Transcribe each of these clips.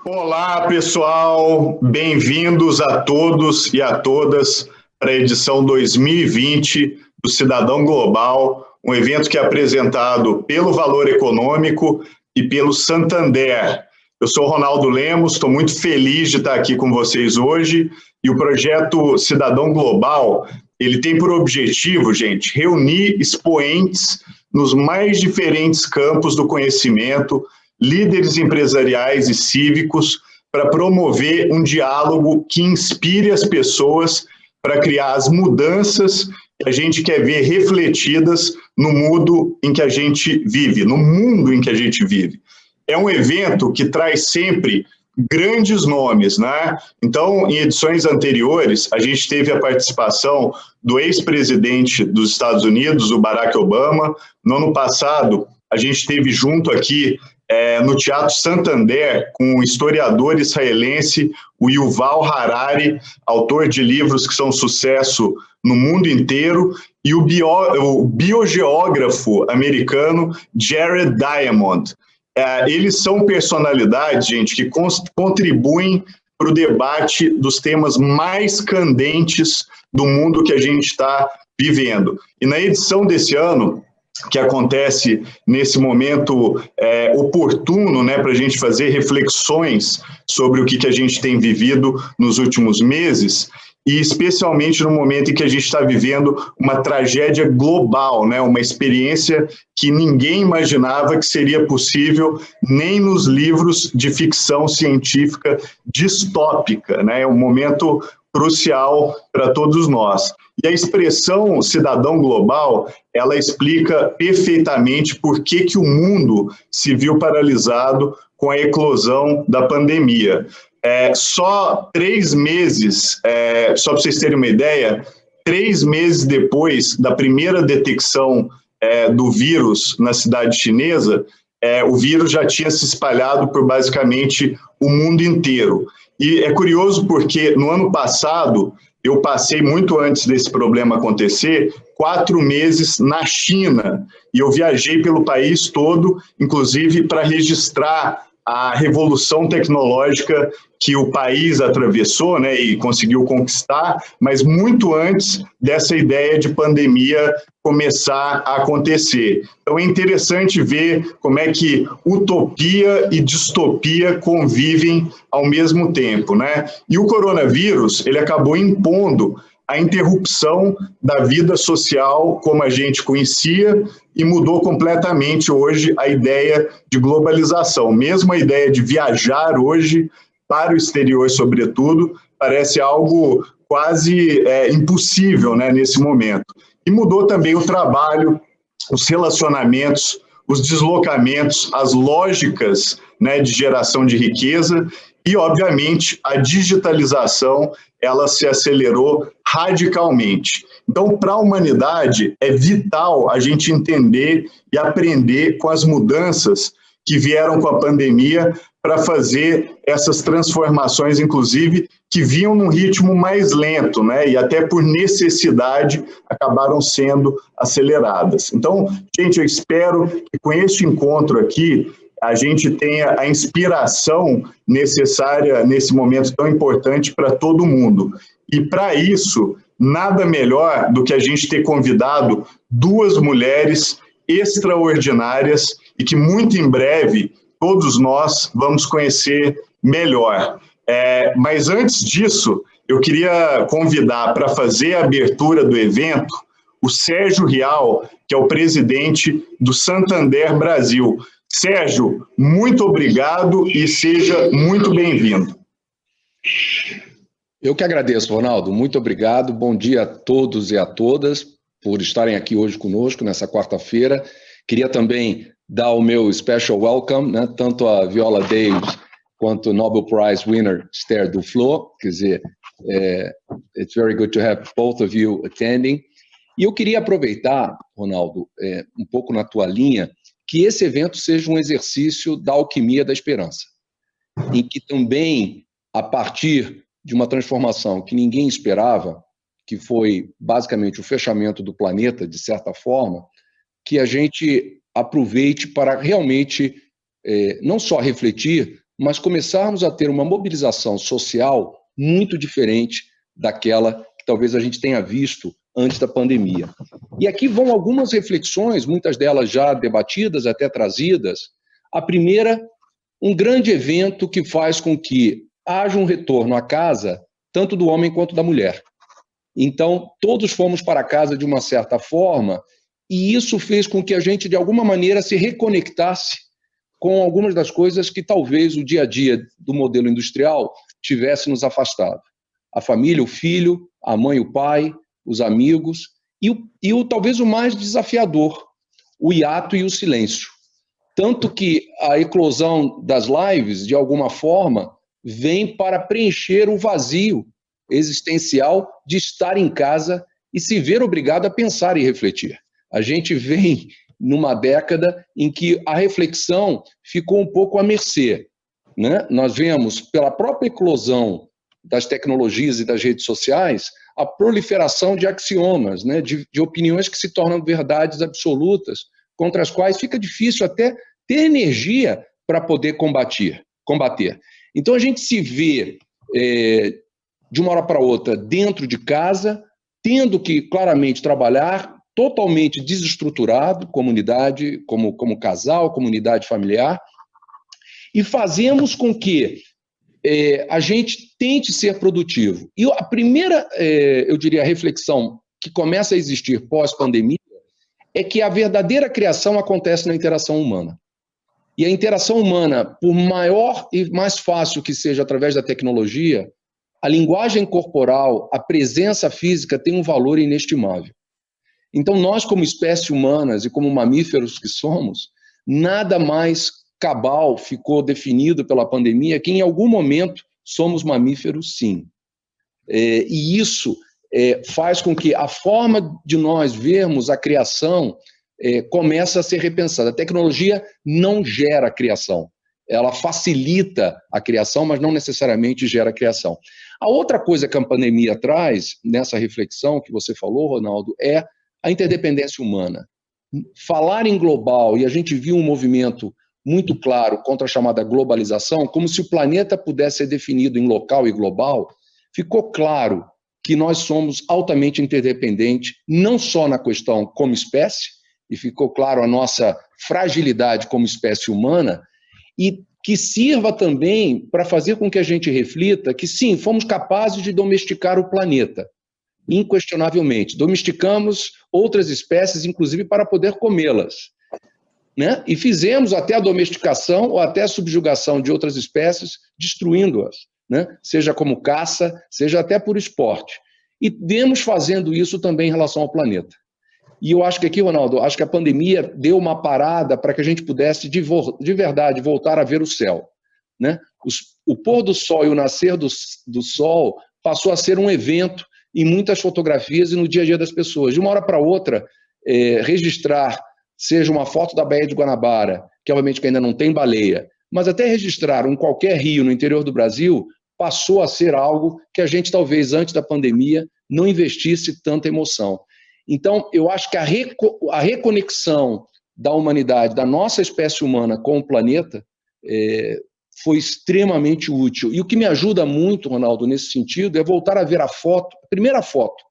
Olá, pessoal, bem-vindos a todos e a todas para a edição 2020 do Cidadão Global, um evento que é apresentado pelo Valor Econômico e pelo Santander. Eu sou Ronaldo Lemos, estou muito feliz de estar aqui com vocês hoje, e o projeto Cidadão Global, ele tem por objetivo, gente, reunir expoentes nos mais diferentes campos do conhecimento, líderes empresariais e cívicos, para promover um diálogo que inspire as pessoas para criar as mudanças que a gente quer ver refletidas no mundo em que a gente vive, no mundo em que a gente vive. É um evento que traz sempre grandes nomes, né? Então, em edições anteriores, a gente teve a participação do ex-presidente dos Estados Unidos, o Barack Obama. No ano passado, a gente teve junto aqui no Teatro Santander, com o historiador israelense, o Yuval Harari, autor de livros que são sucesso no mundo inteiro, e o biogeógrafo americano Jared Diamond. Eles são personalidades, gente, que contribuem para o debate dos temas mais candentes do mundo que a gente está vivendo. E na edição desse ano, que acontece nesse momento oportuno, né, para a gente fazer reflexões sobre o que a gente tem vivido nos últimos meses, e especialmente no momento em que a gente está vivendo uma tragédia global, né, uma experiência que ninguém imaginava que seria possível nem nos livros de ficção científica distópica, né, é um momento crucial para todos nós. E a expressão cidadão global, ela explica perfeitamente por que o mundo se viu paralisado com a eclosão da pandemia. Só 3 meses, só para vocês terem uma ideia, 3 meses depois da primeira detecção do vírus na cidade chinesa, o vírus já tinha se espalhado por basicamente o mundo inteiro. E é curioso porque no ano passado, eu passei muito antes desse problema acontecer, 4 meses na China, e eu viajei pelo país todo, inclusive para registrar a revolução tecnológica que o país atravessou, né, e conseguiu conquistar, mas muito antes dessa ideia de pandemia começar a acontecer. Então é interessante ver como é que utopia e distopia convivem ao mesmo tempo, né? E o coronavírus, ele acabou impondo a interrupção da vida social como a gente conhecia e mudou completamente hoje a ideia de globalização. Mesmo a ideia de viajar hoje para o exterior, sobretudo, parece algo quase impossível, né, nesse momento. E mudou também o trabalho, os relacionamentos, os deslocamentos, as lógicas, né, de geração de riqueza e, obviamente, a digitalização, ela se acelerou radicalmente. Então, para a humanidade, é vital a gente entender e aprender com as mudanças que vieram com a pandemia para fazer essas transformações, inclusive, que vinham num ritmo mais lento, né? E até por necessidade acabaram sendo aceleradas. Então, gente, eu espero que com este encontro aqui a gente tenha a inspiração necessária nesse momento tão importante para todo mundo. E para isso, nada melhor do que a gente ter convidado 2 mulheres extraordinárias e que muito em breve todos nós vamos conhecer melhor. Mas antes disso, eu queria convidar para fazer a abertura do evento o Sérgio Rial, que é o presidente do Santander Brasil. Sérgio, muito obrigado e seja muito bem-vindo. Eu que agradeço, Ronaldo. Muito obrigado. Bom dia a todos e a todas por estarem aqui hoje conosco, nessa quarta-feira. Queria também dar o meu special welcome, né, tanto a VIOLA DAVIS quanto o Nobel Prize winner ESTHER DUFLO. Quer dizer, it's very good to have both of you attending. E eu queria aproveitar, Ronaldo, um pouco na tua linha, que esse evento seja um exercício da alquimia da esperança, em que também, a partir de uma transformação que ninguém esperava, que foi basicamente o fechamento do planeta, de certa forma, que a gente aproveite para realmente não só refletir, mas começarmos a ter uma mobilização social muito diferente daquela que talvez a gente tenha visto antes da pandemia. E aqui vão algumas reflexões, muitas delas já debatidas, até trazidas. A primeira, um grande evento que faz com que haja um retorno à casa, tanto do homem quanto da mulher. Então, todos fomos para casa de uma certa forma, e isso fez com que a gente, de alguma maneira, se reconectasse com algumas das coisas que talvez o dia a dia do modelo industrial tivesse nos afastado. A família, o filho, a mãe, o pai, os amigos, e talvez o mais desafiador, o hiato e o silêncio. Tanto que a eclosão das lives, de alguma forma, vem para preencher o vazio existencial de estar em casa e se ver obrigado a pensar e refletir. A gente vem numa década em que a reflexão ficou um pouco à mercê, né? Nós vemos, pela própria eclosão das tecnologias e das redes sociais, a proliferação de axiomas, né? de opiniões que se tornam verdades absolutas, contra as quais fica difícil até ter energia para poder combater. Então a gente se vê de uma hora para outra dentro de casa, tendo que claramente trabalhar totalmente desestruturado, comunidade, como casal, comunidade familiar, e fazemos com que a gente tente ser produtivo. E a primeira, eu diria, reflexão que começa a existir pós-pandemia é que a verdadeira criação acontece na interação humana. E a interação humana, por maior e mais fácil que seja através da tecnologia, a linguagem corporal, a presença física tem um valor inestimável. Então, nós, como espécie humanas e como mamíferos que somos, nada mais cabal ficou definido pela pandemia que, em algum momento, somos mamíferos, sim. E isso faz com que a forma de nós vermos a criação comece a ser repensada. A tecnologia não gera criação. Ela facilita a criação, mas não necessariamente gera criação. A outra coisa que a pandemia traz, nessa reflexão que você falou, Ronaldo, é a interdependência humana. Falar em global, e a gente viu um movimento muito claro contra a chamada globalização, como se o planeta pudesse ser definido em local e global, ficou claro que nós somos altamente interdependentes, não só na questão como espécie, e ficou claro a nossa fragilidade como espécie humana, e que sirva também para fazer com que a gente reflita que, sim, fomos capazes de domesticar o planeta. Inquestionavelmente. Domesticamos outras espécies, inclusive para poder comê-las, né? E fizemos até a domesticação ou até a subjugação de outras espécies, destruindo-as, né? Seja como caça, seja até por esporte. E vemos fazendo isso também em relação ao planeta. E eu acho que aqui, Ronaldo, acho que a pandemia deu uma parada para que a gente pudesse, de verdade, voltar a ver o céu, né? O pôr do sol e o nascer do sol passou a ser um evento em muitas fotografias e no dia a dia das pessoas. De uma hora para outra, registrar, seja uma foto da Baía de Guanabara, que obviamente que ainda não tem baleia, mas até registrar qualquer rio no interior do Brasil, passou a ser algo que a gente talvez antes da pandemia não investisse tanta emoção. Então, eu acho que a reconexão da humanidade, da nossa espécie humana com o planeta, foi extremamente útil. E o que me ajuda muito, Ronaldo, nesse sentido, é voltar a ver a primeira foto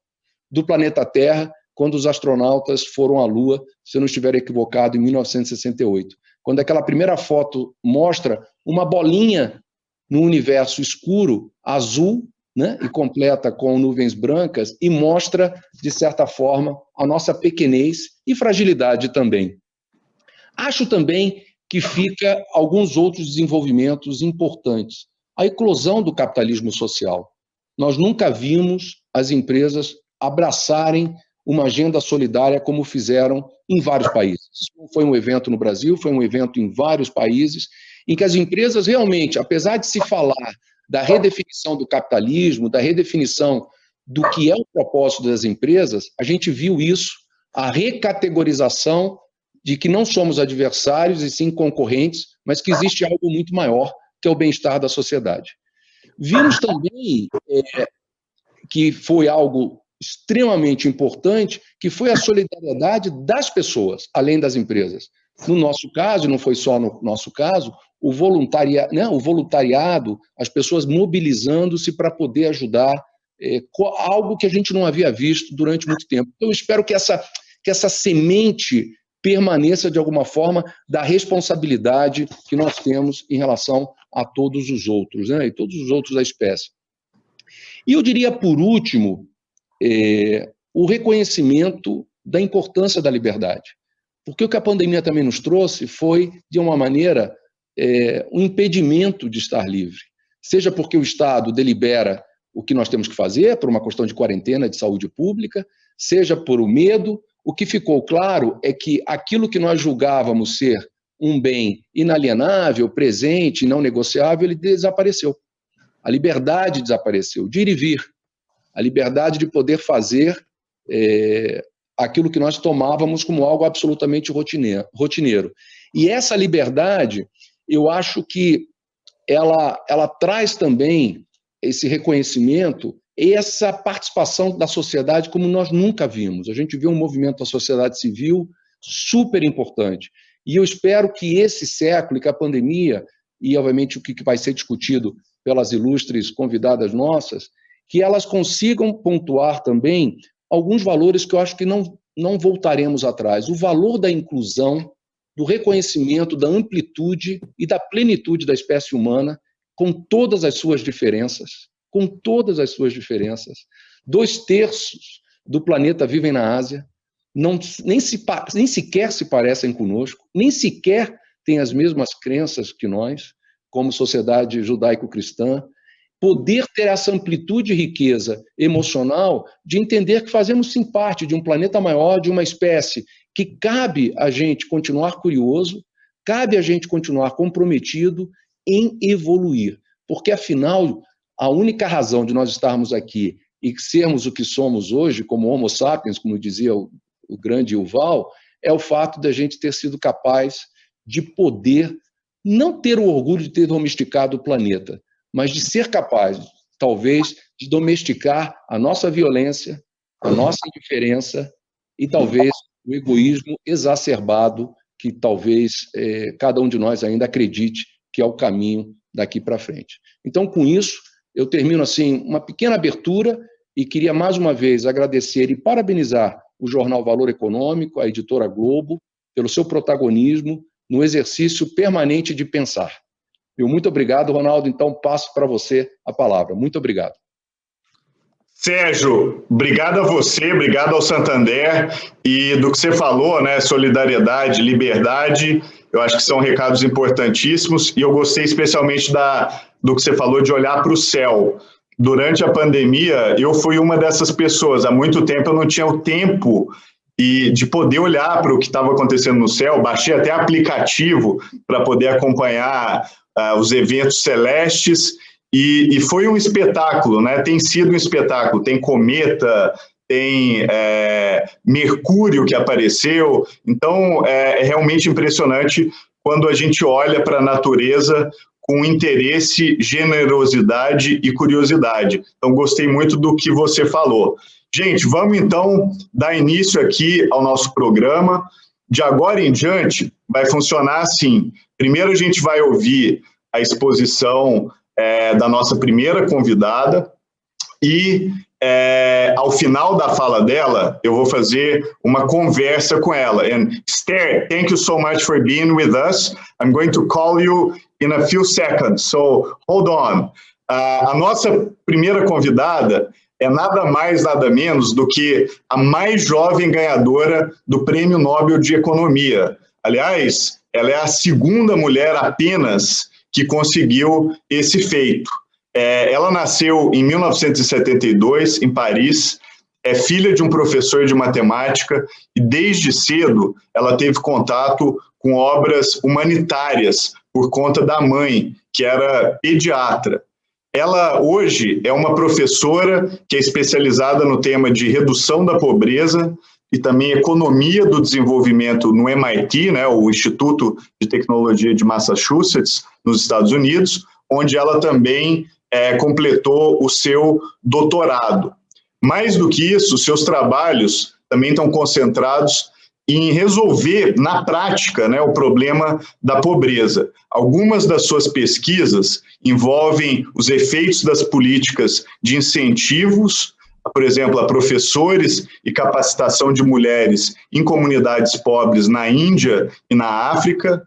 do planeta Terra, quando os astronautas foram à Lua, se eu não estiver equivocado, em 1968. Quando aquela primeira foto mostra uma bolinha no universo escuro, azul, né, e completa com nuvens brancas, e mostra, de certa forma, a nossa pequenez e fragilidade também. Acho também que fica alguns outros desenvolvimentos importantes. A eclosão do capitalismo social. Nós nunca vimos as empresas abraçarem uma agenda solidária como fizeram em vários países. Foi um evento no Brasil, foi um evento em vários países, em que as empresas realmente, apesar de se falar da redefinição do capitalismo, da redefinição do que é o propósito das empresas, a gente viu isso, a recategorização de que não somos adversários e sim concorrentes, mas que existe algo muito maior, que é o bem-estar da sociedade. Vimos também que foi algo extremamente importante, que foi a solidariedade das pessoas, além das empresas. No nosso caso, não foi só no nosso caso, o voluntariado, as pessoas mobilizando-se para poder ajudar, algo que a gente não havia visto durante muito tempo. Então, eu espero que essa semente permaneça, de alguma forma, da responsabilidade que nós temos em relação a todos os outros, né? E todos os outros da espécie. E eu diria, por último, o reconhecimento da importância da liberdade. Porque o que a pandemia também nos trouxe foi, de uma maneira, um impedimento de estar livre. Seja porque o Estado delibera o que nós temos que fazer, por uma questão de quarentena, de saúde pública, seja por o medo. O que ficou claro é que aquilo que nós julgávamos ser um bem inalienável, presente, não negociável, ele desapareceu. A liberdade desapareceu, de ir e vir. A liberdade de poder fazer aquilo que nós tomávamos como algo absolutamente rotineiro. E essa liberdade, eu acho que ela traz também esse reconhecimento, essa participação da sociedade como nós nunca vimos. A gente viu um movimento da sociedade civil super importante. E eu espero que esse século, que a pandemia, e obviamente o que vai ser discutido pelas ilustres convidadas nossas, que elas consigam pontuar também alguns valores que eu acho que não voltaremos atrás. O valor da inclusão, do reconhecimento, da amplitude e da plenitude da espécie humana, com todas as suas diferenças, 2/3 do planeta vivem na Ásia, nem sequer se parecem conosco, nem sequer têm as mesmas crenças que nós, como sociedade judaico-cristã. Poder ter essa amplitude e riqueza emocional de entender que fazemos sim parte de um planeta maior, de uma espécie que cabe a gente continuar curioso, cabe a gente continuar comprometido em evoluir. Porque, afinal, a única razão de nós estarmos aqui e sermos o que somos hoje, como Homo sapiens, como dizia o grande Yuval, é o fato de a gente ter sido capaz de poder não ter o orgulho de ter domesticado o planeta, mas de ser capaz, talvez, de domesticar a nossa violência, a nossa indiferença e, talvez, o egoísmo exacerbado que, talvez, cada um de nós ainda acredite que é o caminho daqui para frente. Então, com isso, eu termino, assim, uma pequena abertura e queria, mais uma vez, agradecer e parabenizar o jornal Valor Econômico, a editora Globo, pelo seu protagonismo no exercício permanente de pensar. Muito obrigado, Ronaldo. Então, passo para você a palavra. Muito obrigado. Sérgio, obrigado a você, obrigado ao Santander. E do que você falou, né, solidariedade, liberdade, eu acho que são recados importantíssimos. E eu gostei especialmente do que você falou de olhar para o céu. Durante a pandemia, eu fui uma dessas pessoas. Há muito tempo eu não tinha o tempo de poder olhar para o que estava acontecendo no céu. Baixei até aplicativo para poder acompanhar os eventos celestes, e foi um espetáculo, né? Tem sido um espetáculo, tem cometa, tem Mercúrio que apareceu, então é realmente impressionante quando a gente olha para a natureza com interesse, generosidade e curiosidade. Então, gostei muito do que você falou. Gente, vamos então dar início aqui ao nosso programa. De agora em diante, vai funcionar assim. Primeiro a gente vai ouvir a exposição da nossa primeira convidada e, ao final da fala dela, eu vou fazer uma conversa com ela. And Esther, thank you so much for being with us. I'm going to call you in a few seconds, so hold on. A nossa primeira convidada é nada mais, nada menos do que a mais jovem ganhadora do Prêmio Nobel de Economia. Aliás, ela é a segunda mulher apenas que conseguiu esse feito. Ela nasceu em 1972, em Paris, é filha de um professor de matemática e, desde cedo, ela teve contato com obras humanitárias por conta da mãe, que era pediatra. Ela, hoje, é uma professora que é especializada no tema de redução da pobreza e também economia do desenvolvimento no MIT, né, o Instituto de Tecnologia de Massachusetts, nos Estados Unidos, onde ela também completou o seu doutorado. Mais do que isso, seus trabalhos também estão concentrados em resolver, na prática, né, o problema da pobreza. Algumas das suas pesquisas envolvem os efeitos das políticas de incentivos, por exemplo, a professores e capacitação de mulheres em comunidades pobres na Índia e na África,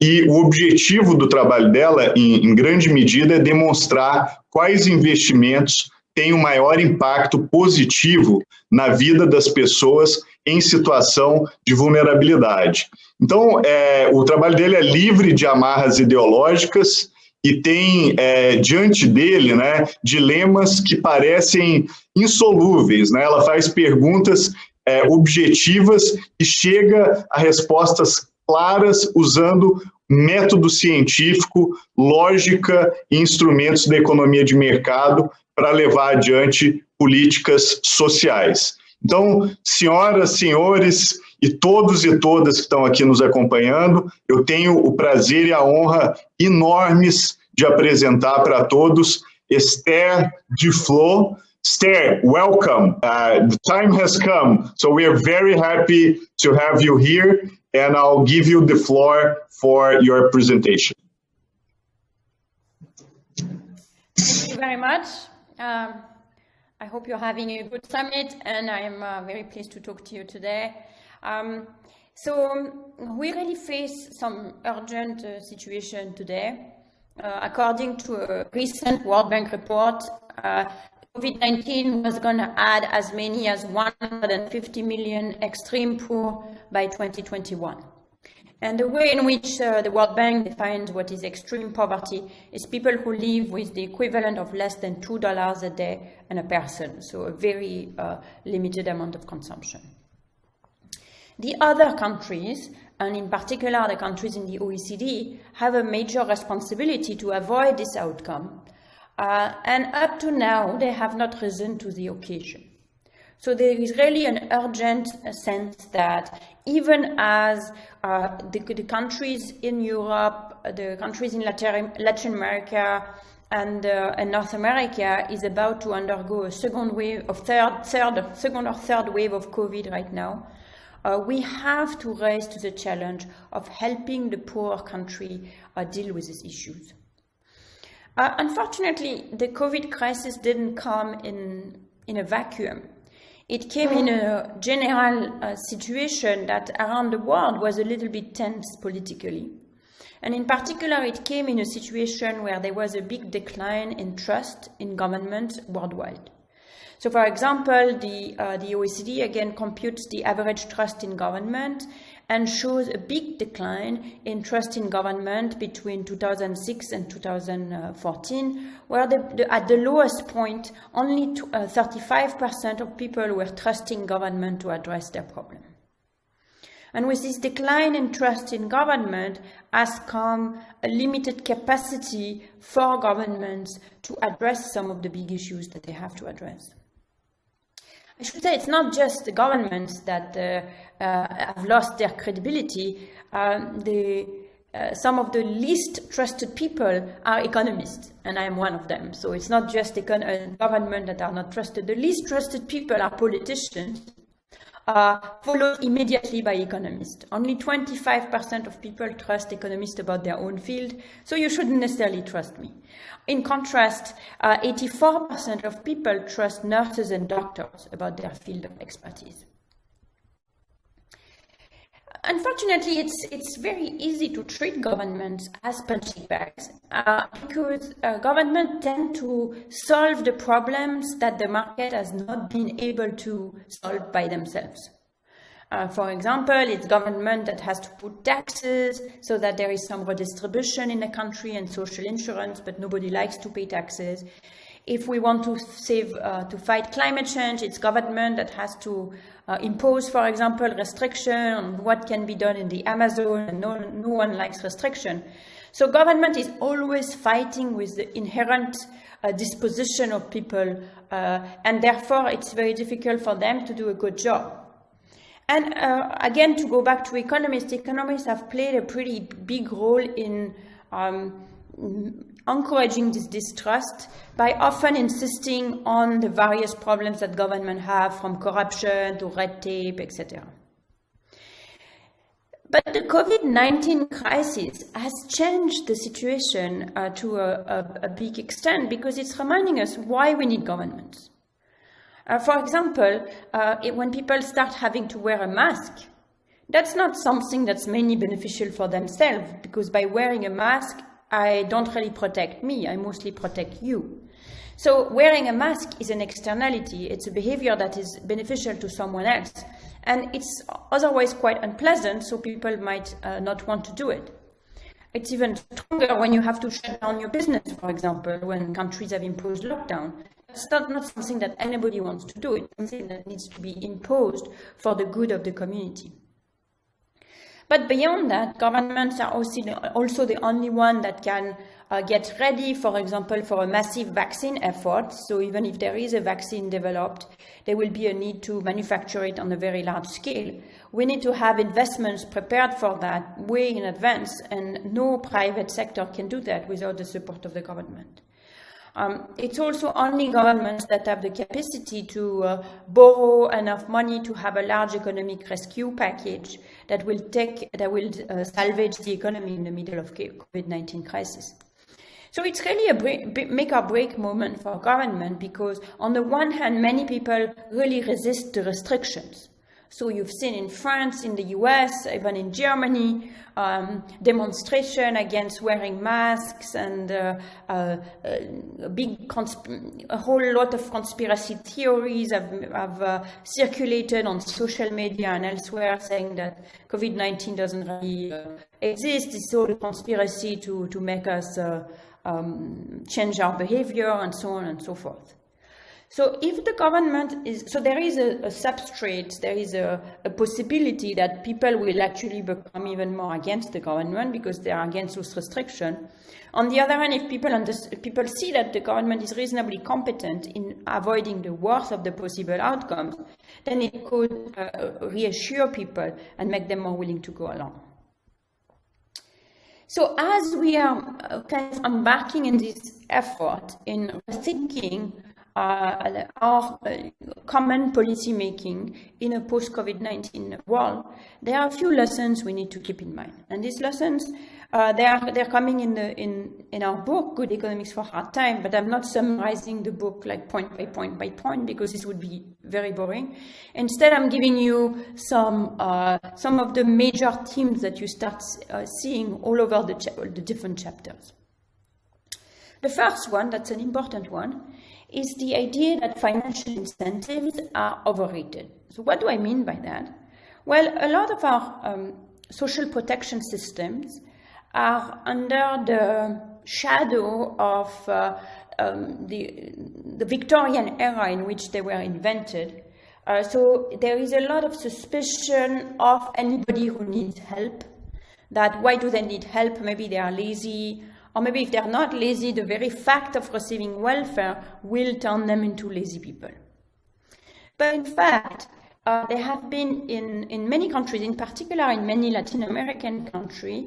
e o objetivo do trabalho dela, em grande medida, é demonstrar quais investimentos têm o maior impacto positivo na vida das pessoas em situação de vulnerabilidade. Então, o trabalho dele é livre de amarras ideológicas e tem diante dele, né, dilemas que parecem insolúveis, né? Ela faz perguntas objetivas e chega a respostas claras usando método científico, lógica e instrumentos da economia de mercado para levar adiante políticas sociais. Então, senhoras, senhores e todos e todas que estão aqui nos acompanhando, eu tenho o prazer e a honra enormes de apresentar para todos ESTHER DUFLO. ESTHER, welcome. The time has come, so we are very happy to have you here, and I'll give you the floor for your presentation. Thank you very much. I hope you're having a good summit, and I am very pleased to talk to you today. So we really face some urgent situation today. According to a recent World Bank report, COVID-19 was going to add as many as 150 million extreme poor by 2021. And the way in which the World Bank defines what is extreme poverty is people who live with the equivalent of less than $2 a day and a person, so a very limited amount of consumption. The other countries, and in particular the countries in the OECD, have a major responsibility to avoid this outcome. And up to now, they have not risen to the occasion. So there is really an urgent sense that even as the countries in Europe, the countries in Latin America and North America is about to undergo a second wave of second or third wave of COVID right now, we have to rise to the challenge of helping the poor country deal with these issues. Unfortunately, the COVID crisis didn't come in a vacuum. It came in a general situation that around the world was a little bit tense politically. And in particular, it came in a situation where there was a big decline in trust in government worldwide. So, for example, the OECD again computes the average trust in government and shows a big decline in trust in government between 2006 and 2014, where at the lowest point, only 35% of people were trusting government to address their problem. And with this decline in trust in government has come a limited capacity for governments to address some of the big issues that they have to address. I should say it's not just the governments that have lost their credibility. Some of the least trusted people are economists, and I am one of them. So it's not just government that are not trusted. The least trusted people are politicians, followed immediately by economists. Only 25% of people trust economists about their own field, so you shouldn't necessarily trust me. In contrast, 84% of people trust nurses and doctors about their field of expertise. Unfortunately, it's very easy to treat governments as punching bags because governments tend to solve the problems that the market has not been able to solve by themselves. For example, it's government that has to put taxes so that there is some redistribution in the country and social insurance, but nobody likes to pay taxes. If we want to fight climate change, it's government that has to impose, for example, restriction on what can be done in the Amazon, and no one likes restriction. So government is always fighting with the inherent disposition of people, and therefore it's very difficult for them to do a good job. And again, to go back to economists have played a pretty big role in encouraging this distrust by often insisting on the various problems that government have, from corruption to red tape, etc. But the COVID-19 crisis has changed the situation to a big extent, because it's reminding us why we need governments. For example, when people start having to wear a mask, that's not something that's mainly beneficial for themselves, because by wearing a mask, I don't really protect me, I mostly protect you. So wearing a mask is an externality, it's a behavior that is beneficial to someone else. And it's otherwise quite unpleasant, so people might not want to do it. It's even stronger when you have to shut down your business, for example, when countries have imposed lockdown. It's not something that anybody wants to do. It's something that needs to be imposed for the good of the community. But beyond that, governments are also the only one that can get ready, for example, for a massive vaccine effort. So even if there is a vaccine developed, there will be a need to manufacture it on a very large scale. We need to have investments prepared for that way in advance, and no private sector can do that without the support of the government. It's also only governments that have the capacity to borrow enough money to have a large economic rescue package that will salvage the economy in the middle of COVID-19 crisis. So it's really a make or break moment for government, because on the one hand, many people really resist the restrictions. So you've seen in France, in the US, even in Germany, demonstration against wearing masks, and a whole lot of conspiracy theories have circulated on social media and elsewhere, saying that COVID-19 doesn't really exist. It's all a conspiracy to make us change our behavior, and so on and so forth. So if the government there is a substrate, there is a possibility that people will actually become even more against the government because they are against those restrictions. On the other hand, if people see that the government is reasonably competent in avoiding the worst of the possible outcomes, then it could reassure people and make them more willing to go along. So as we are kind of embarking in this effort in rethinking our common policy making in a post-COVID-19 world, there are a few lessons we need to keep in mind. And these lessons, they're coming in our book, Good Economics for Hard Time, but I'm not summarizing the book like point by point by point, because this would be very boring. Instead, I'm giving you some of the major themes that you start seeing all over the different chapters. The first one, that's an important one, is the idea that financial incentives are overrated. So what do I mean by that? Well, a lot of our social protection systems are under the shadow of the Victorian era in which they were invented. So there is a lot of suspicion of anybody who needs help, that why do they need help? Maybe they are lazy, or maybe if they're not lazy, the very fact of receiving welfare will turn them into lazy people. But in fact, there have been in many countries, in particular in many Latin American countries,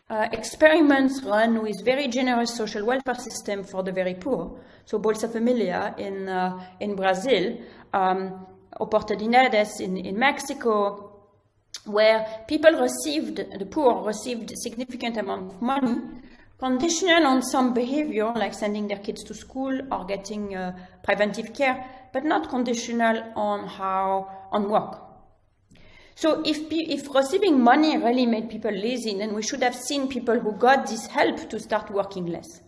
experiments run with very generous social welfare system for the very poor. So Bolsa Familia in Brazil, Oportunidades in Mexico, where people the poor received a significant amount of money, conditional on some behavior, like sending their kids to school or getting preventive care, but not conditional on work. So if receiving money really made people lazy, then we should have seen people who got this help to start working less.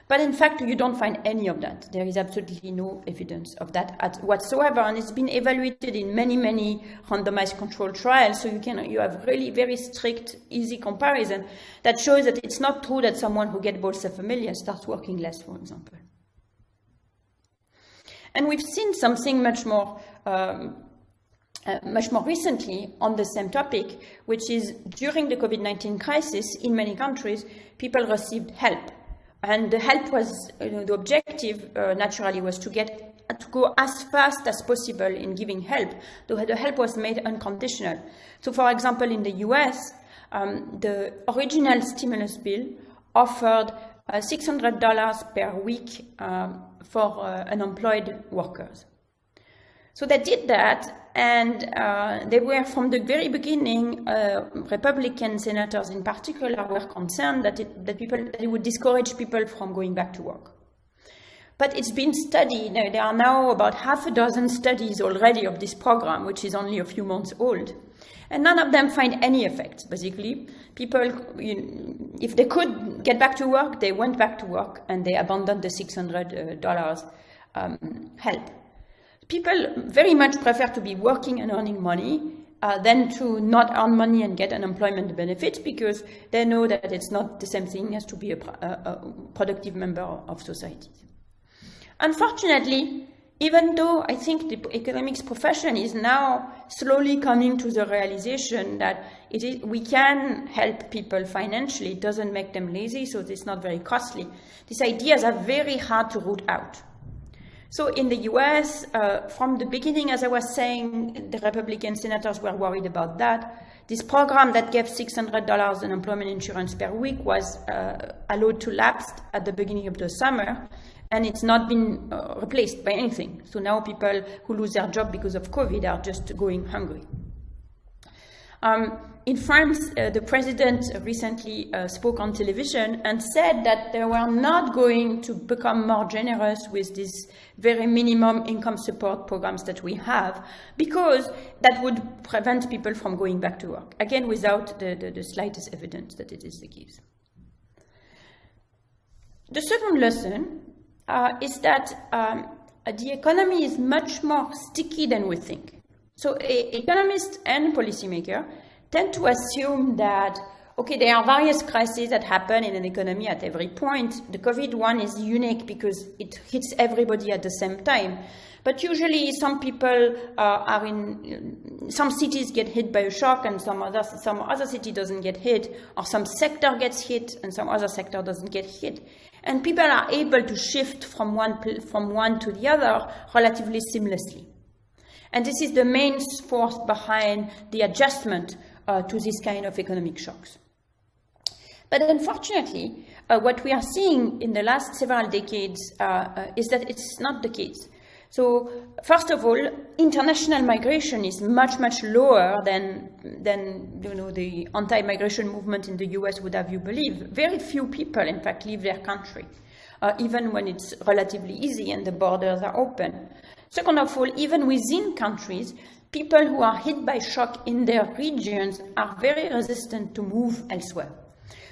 But in fact, you don't find any of that. There is absolutely no evidence of that whatsoever, and it's been evaluated in many randomized controlled trials. So you have really very strict, easy comparison that shows that it's not true that someone who gets Bolsa Familia starts working less, for example. And we've seen something much more recently on the same topic, which is during the COVID-19 crisis in many countries, people received help. And the help was, the objective naturally was to go as fast as possible in giving help. The help was made unconditional. So for example, in the US, the original stimulus bill offered $600 per week for unemployed workers. So they did that, And they were, from the very beginning, Republican senators in particular were concerned that it would discourage people from going back to work. But it's been studied. There are now about half a dozen studies already of this program, which is only a few months old. And none of them find any effects, basically. People, if they could get back to work, they went back to work and they abandoned the $600 help. People very much prefer to be working and earning money than to not earn money and get unemployment benefits, because they know that it's not the same thing as to be a productive member of society. Unfortunately, even though I think the economics profession is now slowly coming to the realization that we can help people financially, it doesn't make them lazy, so it's not very costly. These ideas are very hard to root out. So in the US, from the beginning, as I was saying, the Republican senators were worried about that. This program that gave $600 unemployment insurance per week was allowed to lapse at the beginning of the summer, and it's not been replaced by anything. So now people who lose their job because of COVID are just going hungry. In France, the president recently spoke on television and said that they were not going to become more generous with these very minimum income support programs that we have, because that would prevent people from going back to work, again, without the slightest evidence that it is the case. The second lesson is that the economy is much more sticky than we think. So economists and policymakers tend to assume that, okay, there are various crises that happen in an economy at every point. The COVID one is unique because it hits everybody at the same time. But usually some people some cities get hit by a shock and some other city doesn't get hit, or some sector gets hit and some other sector doesn't get hit. And people are able to shift from one to the other relatively seamlessly. And this is the main force behind the adjustment to this kind of economic shocks. But unfortunately, what we are seeing in the last several decades is that it's not the case. So, first of all, international migration is much, much lower than the anti-migration movement in the US would have you believe. Very few people, in fact, leave their country, even when it's relatively easy and the borders are open. Second of all, even within countries, people who are hit by shock in their regions are very resistant to move elsewhere.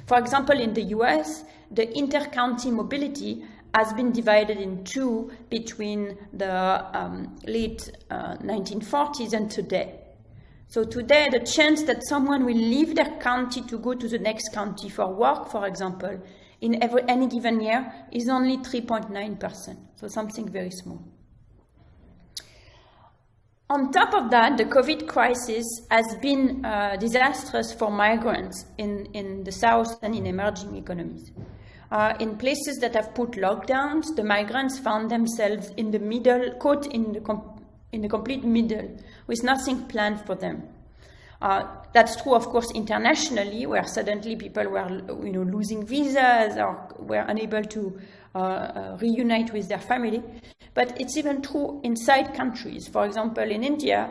For example, in the US, the inter-county mobility has been divided in two between the late 1940s and today. So today, the chance that someone will leave their county to go to the next county for work, for example, in any given year is only 3.9%, so something very small. On top of that, the COVID crisis has been disastrous for migrants in the South and in emerging economies. In places that have put lockdowns, the migrants found themselves in the middle, caught in the complete middle, with nothing planned for them. That's true, of course, internationally, where suddenly people were, losing visas or were unable to reunite with their family. But it's even true inside countries. For example, in India,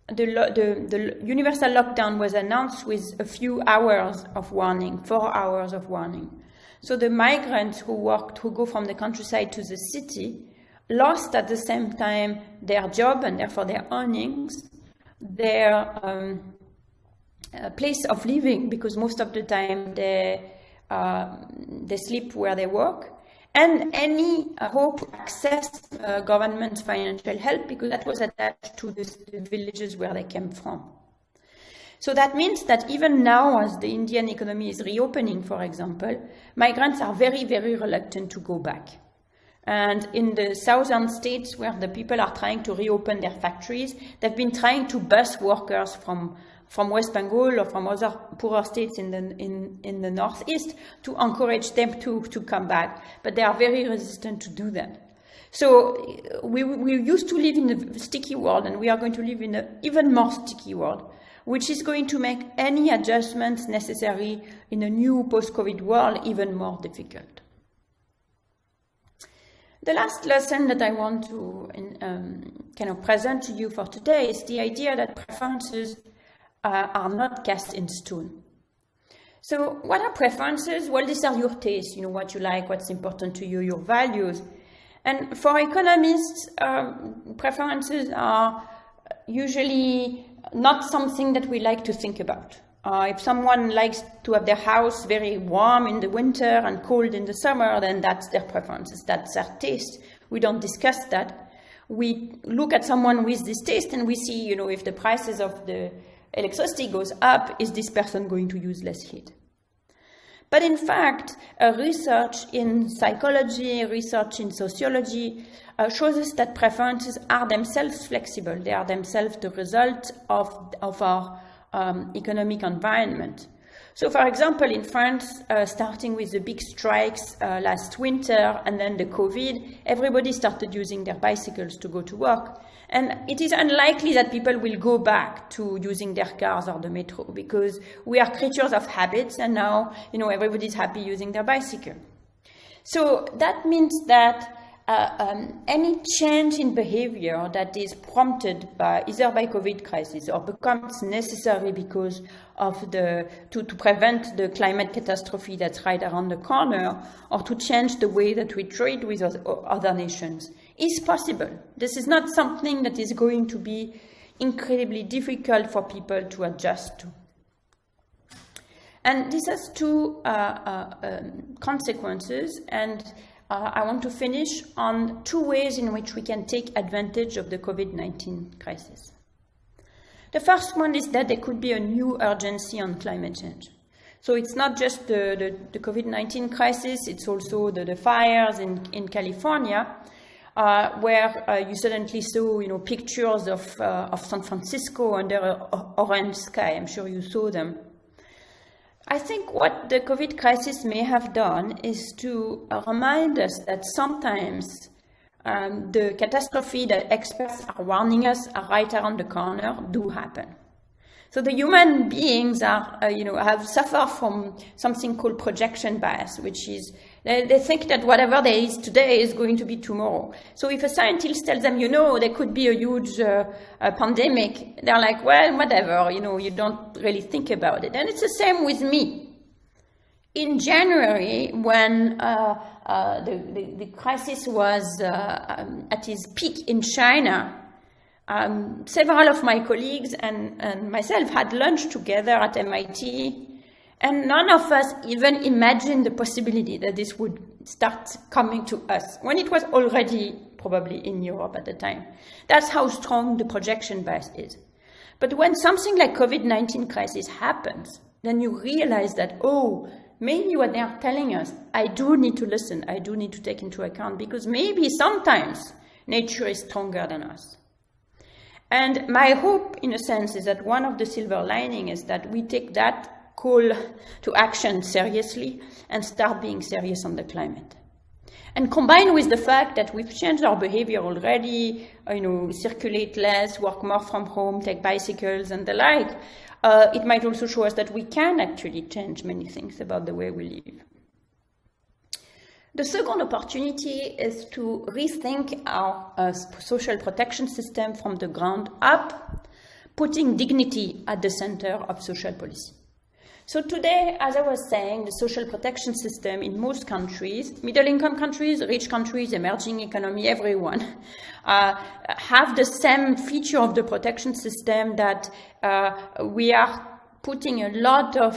the universal lockdown was announced with a few hours of warning, 4 hours of warning. So the migrants who go from the countryside to the city lost at the same time their job and therefore their earnings, their place of living, because most of the time they sleep where they work, and any hope to access government financial help, because that was attached to the villages where they came from. So that means that even now, as the Indian economy is reopening, for example, migrants are very, very reluctant to go back. And in the southern states where the people are trying to reopen their factories, they've been trying to bus workers from West Bengal or from other poorer states in the northeast to encourage them to come back. But they are very resistant to do that. So we used to live in a sticky world, and we are going to live in an even more sticky world, which is going to make any adjustments necessary in a new post-COVID world even more difficult. The last lesson that I want to kind of present to you for today is the idea that preferences are not cast in stone. So what are preferences? Well, these are your tastes, you know, what you like, what's important to you, your values. And for economists, preferences are usually not something that we like to think about. If someone likes to have their house very warm in the winter and cold in the summer, then that's their preferences, that's their taste. We don't discuss that. We look at someone with this taste and we see, you know, if the prices of the electricity goes up, is this person going to use less heat? But in fact, research in psychology, research in sociology shows us that preferences are themselves flexible. They are themselves the result of our economic environment. So for example, in France, starting with the big strikes last winter and then the COVID, everybody started using their bicycles to go to work. And it is unlikely that people will go back to using their cars or the metro because we are creatures of habits and now, you know, everybody's happy using their bicycle. So that means that any change in behavior that is prompted by either by COVID crisis or becomes necessary because of to prevent the climate catastrophe that's right around the corner, or to change the way that we trade with other nations, is possible. This is not something that is going to be incredibly difficult for people to adjust to. And this has two consequences, and I want to finish on two ways in which we can take advantage of the COVID-19 crisis. The first one is that there could be a new urgency on climate change. So it's not just the COVID-19 crisis, it's also the fires in California, where you suddenly saw, you know, pictures of San Francisco under an orange sky. I'm sure you saw them. I think what the COVID crisis may have done is to remind us that sometimes the catastrophe that experts are warning us are right around the corner do happen. So the human beings are, have suffered from something called projection bias, which is they think that whatever there is today is going to be tomorrow. So if a scientist tells them, there could be a huge pandemic, they're like, well, whatever, you don't really think about it. And it's the same with me. In January, when the crisis was at its peak in China, several of my colleagues and myself had lunch together at MIT, and none of us even imagined the possibility that this would start coming to us, when it was already probably in Europe at the time. That's how strong the projection bias is. But when something like COVID-19 crisis happens, then you realize that, maybe what they are telling us, I do need to listen, I do need to take into account, because maybe sometimes nature is stronger than us. And my hope, in a sense, is that one of the silver lining is that we take that call to action seriously and start being serious on the climate. And combined with the fact that we've changed our behavior already, circulate less, work more from home, take bicycles and the like, it might also show us that we can actually change many things about the way we live. The second opportunity is to rethink our social protection system from the ground up, putting dignity at the center of social policy. So today, as I was saying, the social protection system in most countries, middle-income countries, rich countries, emerging economy, everyone, have the same feature of the protection system that we are putting a lot of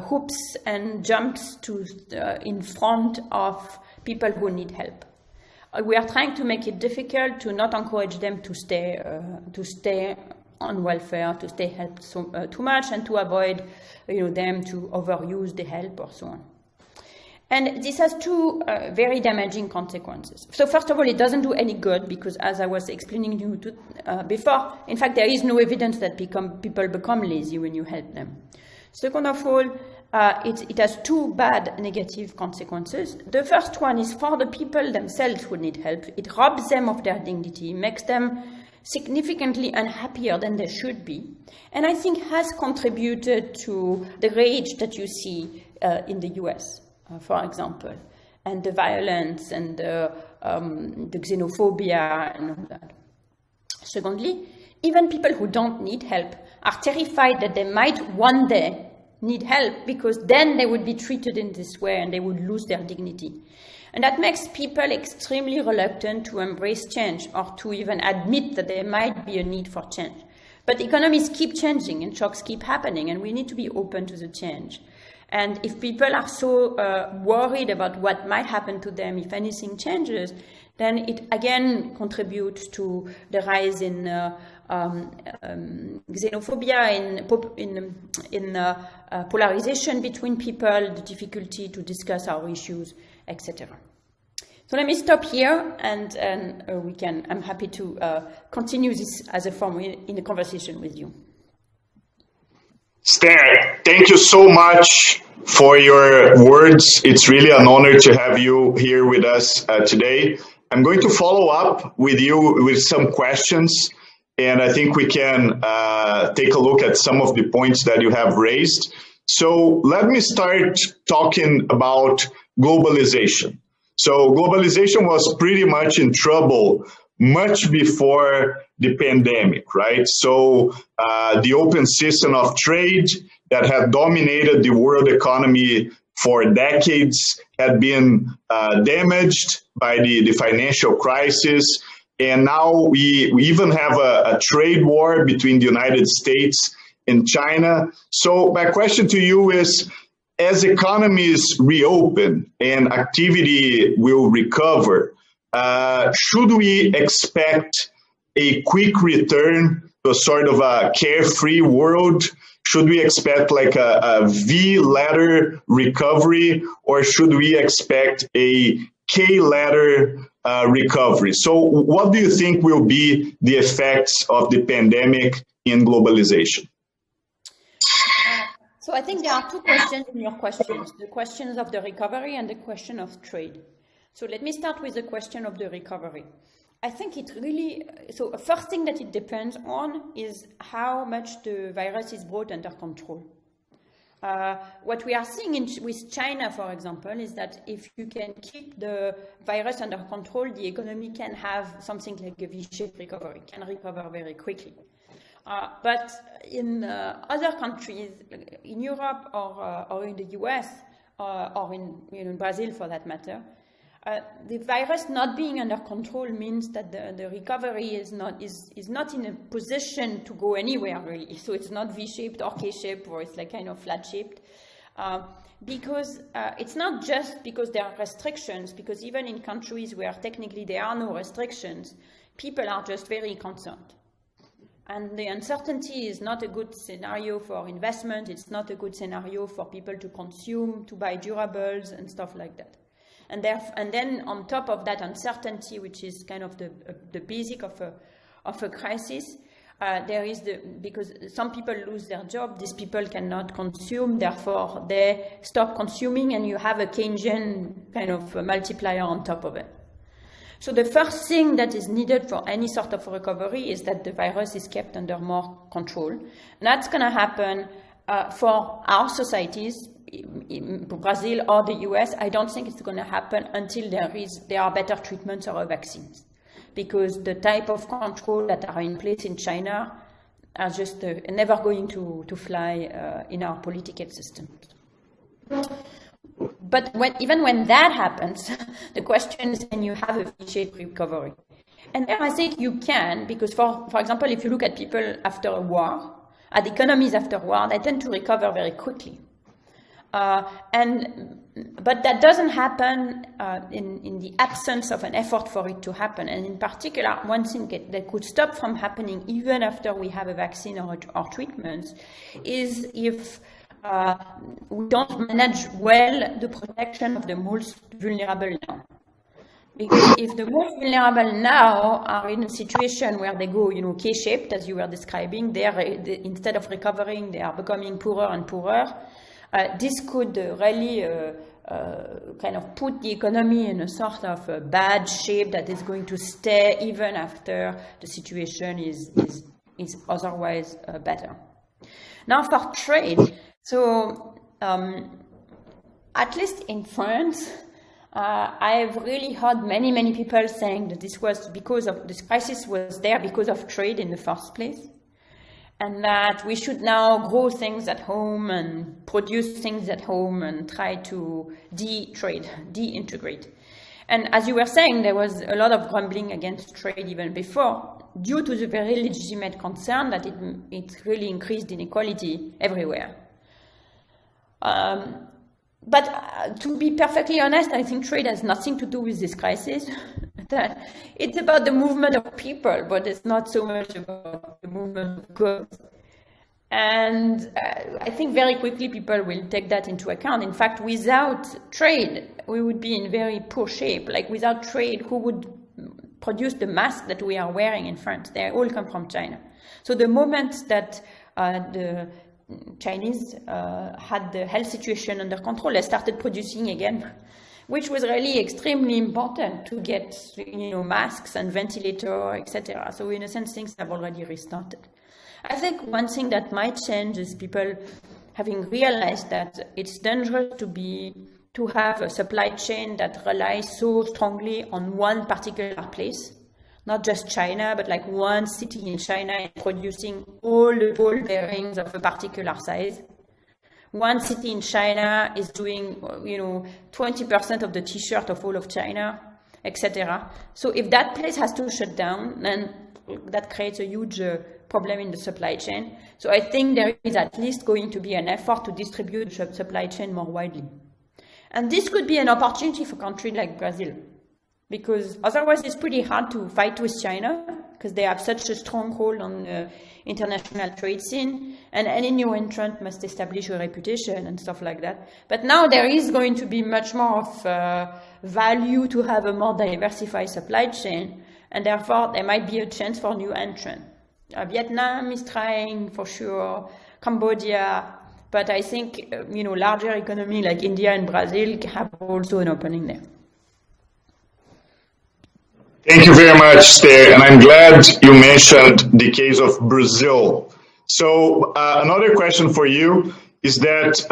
hoops and jumps in front of people who need help. We are trying to make it difficult to not encourage them to stay on welfare, to stay helped too much, and to avoid them to overuse the help or so on. And this has two very damaging consequences. So first of all, it doesn't do any good because, as I was explaining to you before, in fact, there is no evidence that people become lazy when you help them. Second of all, it has two bad negative consequences. The first one is for the people themselves who need help. It robs them of their dignity, makes them significantly unhappier than they should be, and I think has contributed to the rage that you see in the US, for example, and the violence and the the xenophobia and all that. Secondly, even people who don't need help are terrified that they might one day need help, because then they would be treated in this way and they would lose their dignity. And that makes people extremely reluctant to embrace change or to even admit that there might be a need for change. But economies keep changing and shocks keep happening, and we need to be open to the change. And if people are so worried about what might happen to them if anything changes, then it again contributes to the rise in xenophobia, in polarization between people, the difficulty to discuss our issues, etc. So let me stop here, and I'm happy to continue this as a form in a conversation with you. Esther, thank you so much for your words. It's really an honor to have you here with us today. I'm going to follow up with you with some questions, and I think we can take a look at some of the points that you have raised. So let me start talking about globalization. So globalization was pretty much in trouble much before the pandemic, right? So the open system of trade that had dominated the world economy for decades had been damaged by the financial crisis. And now we even have a trade war between the United States and China. So my question to you is, as economies reopen and activity will recover, should we expect a quick return to a sort of a carefree world? Should we expect like a V-ladder recovery, or should we expect a K-ladder recovery? So what do you think will be the effects of the pandemic in globalization? So I think there are two questions in your questions, the questions of the recovery and the question of trade. So let me start with the question of the recovery. I think it really, so the first thing that it depends on is how much the virus is brought under control. What we are seeing with China, for example, is that if you can keep the virus under control, the economy can have something like a V-shaped recovery, can recover very quickly. But in other countries, in Europe or in the US, or in Brazil for that matter, the virus not being under control means that the recovery is not in a position to go anywhere really. So it's not V-shaped or K-shaped, or it's like kind of flat-shaped, because it's not just because there are restrictions. Because even in countries where technically there are no restrictions, people are just very concerned. And the uncertainty is not a good scenario for investment. It's not a good scenario for people to consume, to buy durables and stuff like that. And then on top of that uncertainty, which is kind of the basic of a crisis, there is because some people lose their job, these people cannot consume, therefore they stop consuming, and you have a Keynesian kind of multiplier on top of it. So the first thing that is needed for any sort of recovery is that the virus is kept under more control. And that's going to happen for our societies, in Brazil or the US. I don't think it's going to happen until there are better treatments or vaccines, because the type of control that are in place in China are just never going to fly in our political system. But even when that happens, the question is, can you have a V-shaped recovery? And there I think you can, because for example, if you look at people after a war, at economies after war, they tend to recover very quickly. But that doesn't happen in the absence of an effort for it to happen. And in particular, one thing that could stop from happening even after we have a vaccine or treatments is if we don't manage well the protection of the most vulnerable now. Because if the most vulnerable now are in a situation where they go, K-shaped, as you were describing, instead of recovering, they are becoming poorer and poorer. This could really kind of put the economy in a sort of a bad shape that is going to stay even after the situation is otherwise better. Now for trade, so at least in France, I've really heard many people saying that this crisis was there because of trade in the first place, and that we should now grow things at home and produce things at home and try to de-integrate. And as you were saying, there was a lot of grumbling against trade even before, due to the very legitimate concern that it really increased inequality everywhere. But to be perfectly honest, I think trade has nothing to do with this crisis. That it's about the movement of people, but it's not so much about the movement of goods. And I think very quickly people will take that into account. In fact, without trade, we would be in very poor shape. Like without trade, who would produce the masks that we are wearing in France? They all come from China. So the moment that the Chinese had the health situation under control, they started producing again, which was really extremely important to get, masks and ventilator, etc. So in a sense, things have already restarted. I think one thing that might change is people having realized that it's dangerous to have a supply chain that relies so strongly on one particular place, not just China, but like one city in China is producing all the ball bearings of a particular size. One city in China is doing, 20% of the t-shirt of all of China, etc. So if that place has to shut down, then that creates a huge problem in the supply chain. So I think there is at least going to be an effort to distribute the supply chain more widely. And this could be an opportunity for countries like Brazil, because otherwise it's pretty hard to fight with China, because they have such a strong hold on the international trade scene, and any new entrant must establish a reputation and stuff like that. But now there is going to be much more of value to have a more diversified supply chain, and therefore there might be a chance for new entrants. Vietnam is trying for sure, Cambodia, but I think larger economy like India and Brazil have also an opening there. Thank you very much, Esther, and I'm glad you mentioned the case of Brazil. So another question for you is that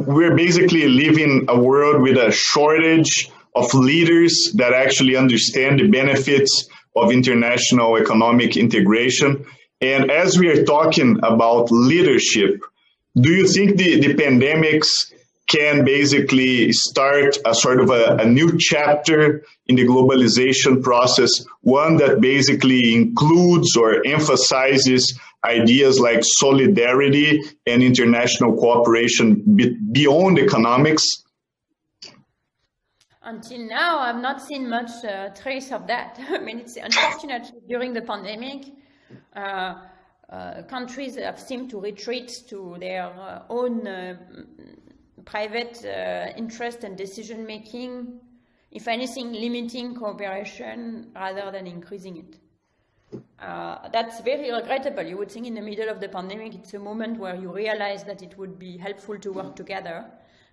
we're basically living a world with a shortage of leaders that actually understand the benefits of international economic integration. And as we are talking about leadership, do you think the pandemics can basically start a sort of a new chapter in the globalization process, one that basically includes or emphasizes ideas like solidarity and international cooperation beyond economics? Until now, I've not seen much trace of that. I mean, it's unfortunate during the pandemic, countries have seemed to retreat to their own private interest and decision making, if anything, limiting cooperation rather than increasing it. That's very regrettable. You would think in the middle of the pandemic, it's a moment where you realize that it would be helpful to work together.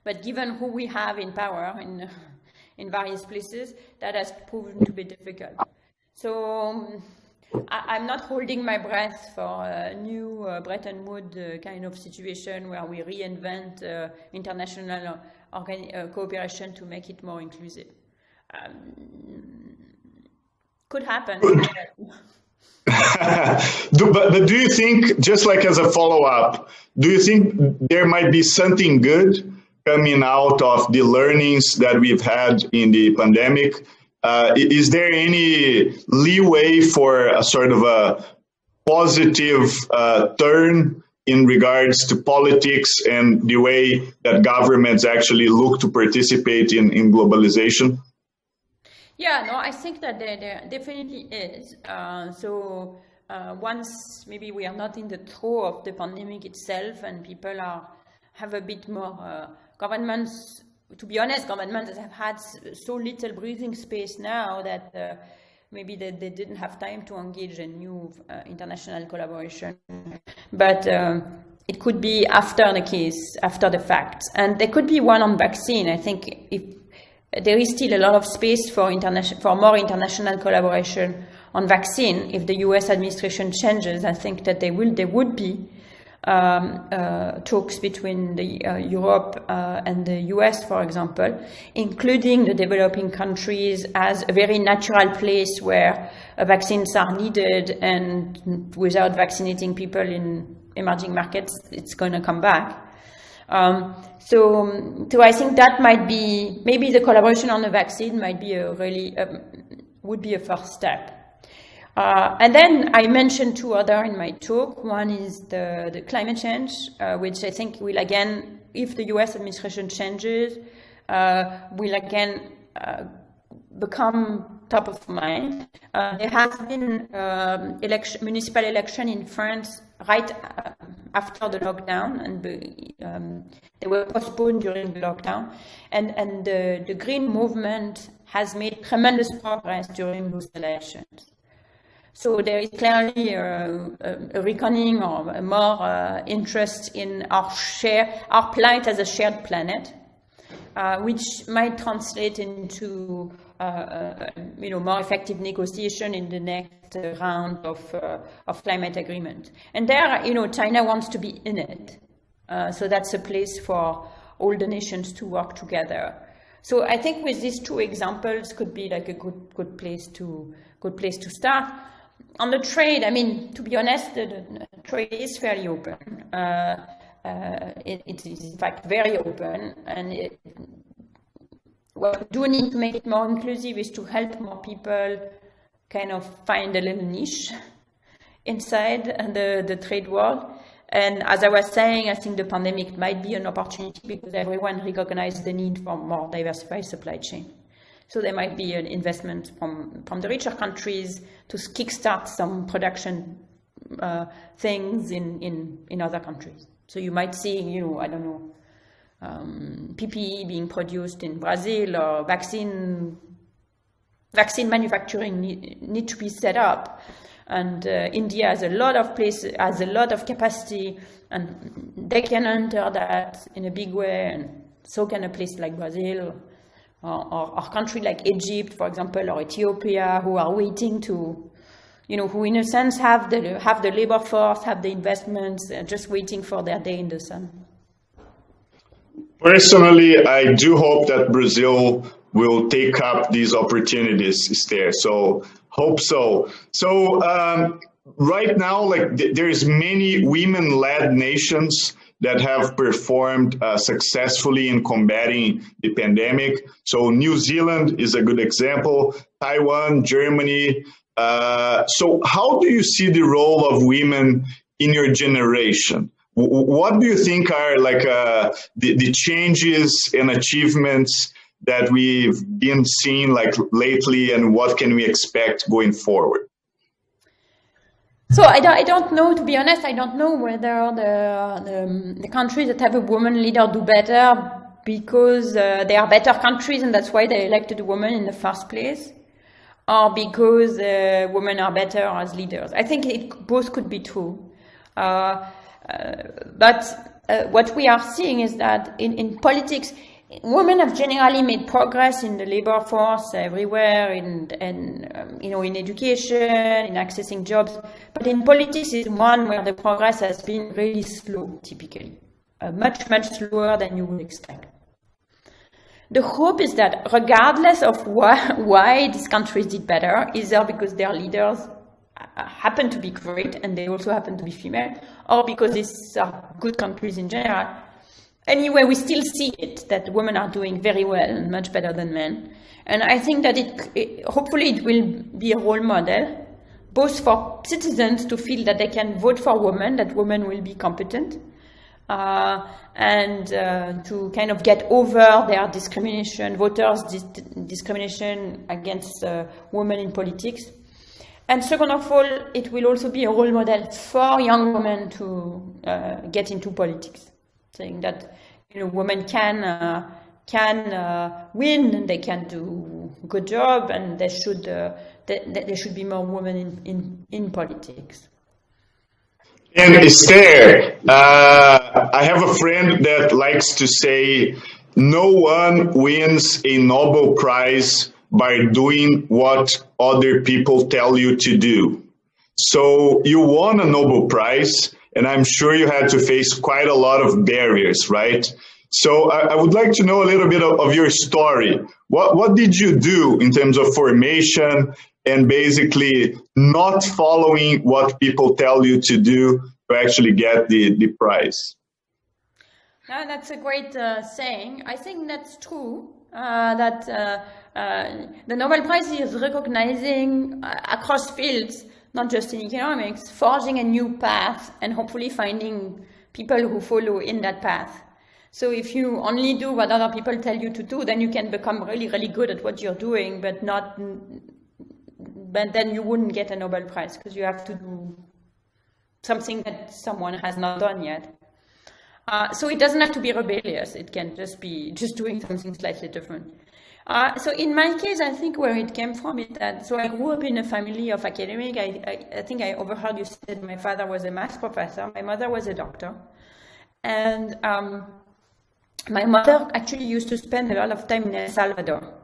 But given who we have in power in various places, that has proven to be difficult. So I'm not holding my breath for a new Bretton Woods kind of situation where we reinvent international cooperation to make it more inclusive. Could happen. But do you think, just like as a follow-up, do you think there might be something good coming out of the learnings that we've had in the pandemic? Is there any leeway for a sort of a positive turn in regards to politics and the way that governments actually look to participate in globalization? Yeah, no, I think that there definitely is. Once maybe we are not in the throes of the pandemic itself and people have a bit more governments. To be honest, governments have had so little breathing space now that maybe they didn't have time to engage in new international collaboration. But it could be after the case, after the fact. And there could be one on vaccine. I think if there is still a lot of space for more international collaboration on vaccine. If the US administration changes, I think that there would be. talks between Europe and the US, for example, including the developing countries as a very natural place where vaccines are needed, and without vaccinating people in emerging markets, it's going to come back. So I think that might be, maybe the collaboration on the vaccine might be a really, would be a first step. And then I mentioned two other in my talk. One is the climate change, which I think will again, if the US administration changes, will again become top of mind. There has been municipal election in France right after the lockdown, and they were postponed during the lockdown. And the Green movement has made tremendous progress during those elections. So there is clearly a reckoning or a more interest in our plight as a shared planet, which might translate into more effective negotiation in the next round of climate agreement. And there, China wants to be in it. So that's a place for all the nations to work together. So I think with these two examples could be like a good place to start. On the trade, I mean, to be honest, the trade is fairly open. It is in fact very open, and what we do need to make it more inclusive is to help more people kind of find a little niche inside the trade world. And as I was saying, I think the pandemic might be an opportunity because everyone recognizes the need for more diversified supply chain. So there might be an investment from the richer countries to kickstart some production things in other countries. So you might see, I don't know, PPE being produced in Brazil, or vaccine manufacturing need to be set up. And India has a lot of places, has a lot of capacity, and they can enter that in a big way, and so can a place like Brazil, or a country like Egypt, for example, or Ethiopia, who are waiting to, who in a sense have the labor force, have the investments, just waiting for their day in the sun. Personally, I do hope that Brazil will take up these opportunities, Esther. So hope so. So right now, there's many women-led nations that have performed successfully in combating the pandemic. So New Zealand is a good example, Taiwan, Germany. So how do you see the role of women in your generation? What do you think are the changes and achievements that we've been seeing lately, and what can we expect going forward? So I don't know, to be honest, I don't know whether the countries that have a woman leader do better because they are better countries and that's why they elected a woman in the first place, or because women are better as leaders. I think both could be true. But what we are seeing is that in politics, women have generally made progress in the labor force everywhere, in education, in accessing jobs. But in politics is one where the progress has been really slow, typically, much slower than you would expect. The hope is that regardless of why these countries did better, either because their leaders happen to be great and they also happen to be female, or because these are good countries in general. Anyway, we still see it, that women are doing very well and much better than men. And I think that hopefully it will be a role model, both for citizens to feel that they can vote for women, that women will be competent, and to kind of get over their discrimination, voters' discrimination against women in politics. And second of all, it will also be a role model for young women to get into politics, saying that women can win and they can do a good job, and there should be more women in politics. And Esther, I have a friend that likes to say, no one wins a Nobel Prize by doing what other people tell you to do. So you won a Nobel Prize, and I'm sure you had to face quite a lot of barriers, right? So I would like to know a little bit of your story. What did you do in terms of formation and basically not following what people tell you to do to actually get the prize? No, that's a great saying. I think that's true, that the Nobel Prize is recognizing across fields, not just in economics, forging a new path and hopefully finding people who follow in that path. So if you only do what other people tell you to do, then you can become really, really good at what you're doing, but then you wouldn't get a Nobel Prize because you have to do something that someone has not done yet. So it doesn't have to be rebellious. It can just be just doing something slightly different. So in my case, I think where it came from is that, so I grew up in a family of academics. I think I overheard you said my father was a math professor. My mother was a doctor. And my mother actually used to spend a lot of time in El Salvador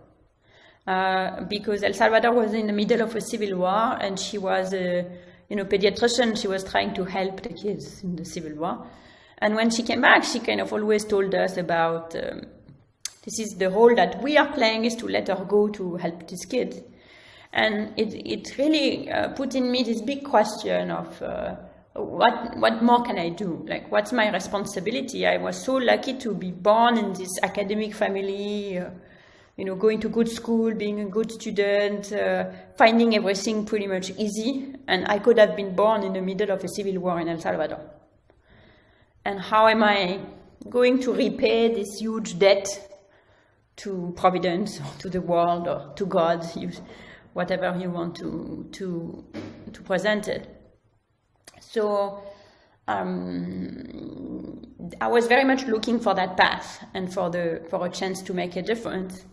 because El Salvador was in the middle of a civil war, and she was a pediatrician. She was trying to help the kids in the civil war. And when she came back, she kind of always told us about this is the role that we are playing, is to let her go to help these kids. And it really put in me this big question of what more can I do? Like, what's my responsibility? I was so lucky to be born in this academic family, going to good school, being a good student, finding everything pretty much easy. And I could have been born in the middle of a civil war in El Salvador. And how am I going to repay this huge debt to Providence, or to the world, or to God, whatever you want to present it? So I was very much looking for that path and for a chance to make a difference.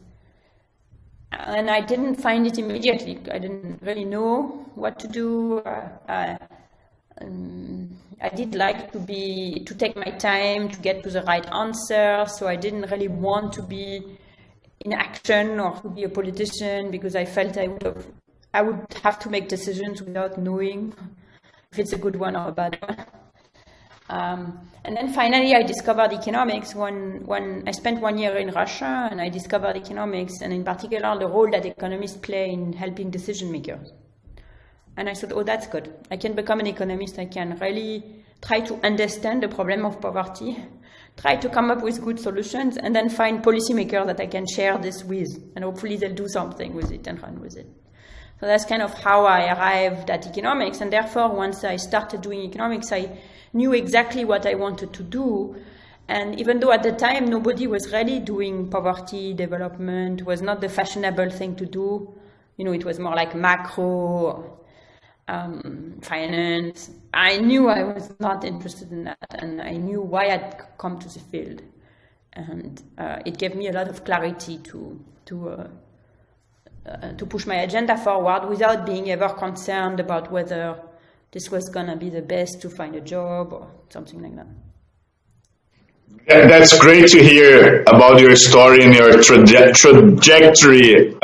And I didn't find it immediately. I didn't really know what to do. I did like to take my time to get to the right answer. So I didn't really want to be in action or to be a politician, because I felt I would have to make decisions without knowing if it's a good one or a bad one. And then finally I discovered economics when I spent 1 year in Russia, and I discovered economics, and in particular the role that economists play in helping decision makers. And I thought, oh, that's good. I can become an economist. I can really try to understand the problem of poverty, try to come up with good solutions, and then find policymakers that I can share this with, and hopefully they'll do something with it and run with it. So that's kind of how I arrived at economics, and therefore once I started doing economics, I knew exactly what I wanted to do. And even though at the time nobody was really doing poverty development, it was not the fashionable thing to do, it was more like macro, finance, I knew I was not interested in that, and I knew why I'd come to the field. And it gave me a lot of clarity to push my agenda forward without being ever concerned about whether this was going to be the best to find a job or something like that. Yeah, that's great to hear about your story and your trajectory,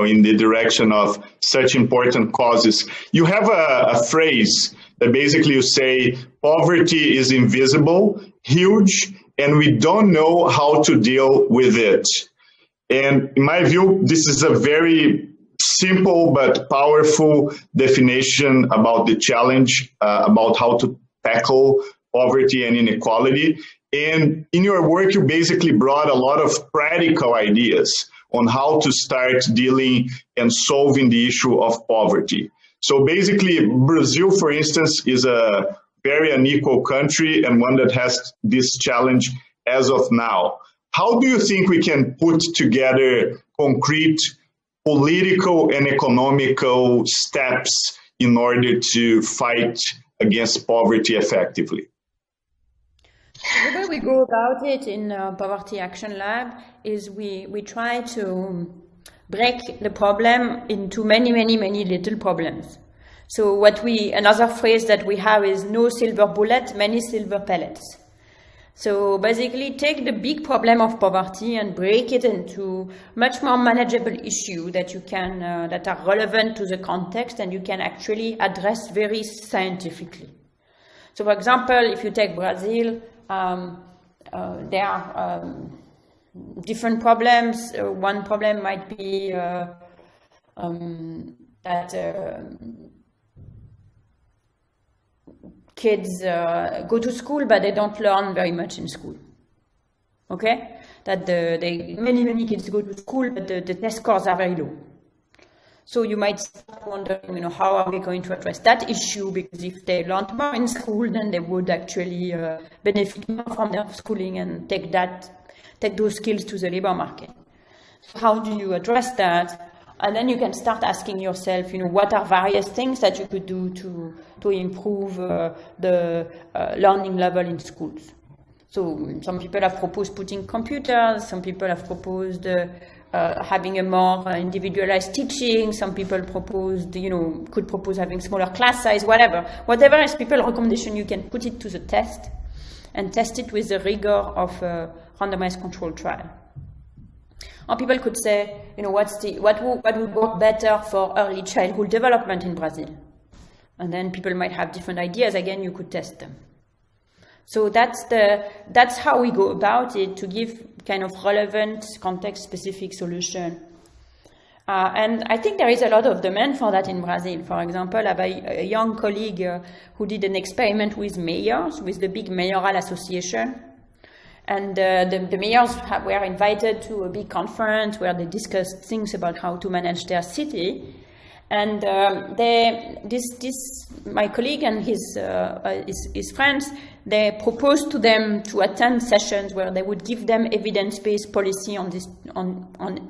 in the direction of such important causes. You have a phrase that basically you say, poverty is invisible, huge, and we don't know how to deal with it. And in my view, this is a very simple but powerful definition about the challenge, about how to tackle poverty and inequality. And in your work, you basically brought a lot of practical ideas on how to start dealing and solving the issue of poverty. So basically, Brazil, for instance, is a very unequal country and one that has this challenge as of now. How do you think we can put together concrete political and economical steps in order to fight against poverty effectively? The way we go about it in Poverty Action Lab is we try to break the problem into many, many, many little problems. So another phrase that we have is no silver bullet, many silver pellets. So basically take the big problem of poverty and break it into much more manageable issues that you can, that are relevant to the context and you can actually address very scientifically. So for example, if you take Brazil, there are different problems. One problem might be that kids go to school, but they don't learn very much in school. Okay? That many kids go to school, but the test scores are very low. So you might start wondering, how are we going to address that issue? Because if they learned more in school, then they would actually benefit more from their schooling and take those skills to the labor market. So how do you address that? And then you can start asking yourself, what are various things that you could do to improve the learning level in schools? So some people have proposed putting computers, some people have proposed having a more individualized teaching, some people proposed, could propose having smaller class size, whatever is people's recommendation, you can put it to the test and test it with the rigor of a randomized controlled trial. Or people could say, what would work better for early childhood development in Brazil? And then people might have different ideas. Again, you could test them. So that's how we go about it, to give kind of relevant, context-specific solution. And I think there is a lot of demand for that in Brazil. For example, I have a young colleague who did an experiment with mayors, with the big mayoral association. And the mayors were invited to a big conference where they discussed things about how to manage their city. And my colleague and his friends, they proposed to them to attend sessions where they would give them evidence-based policy on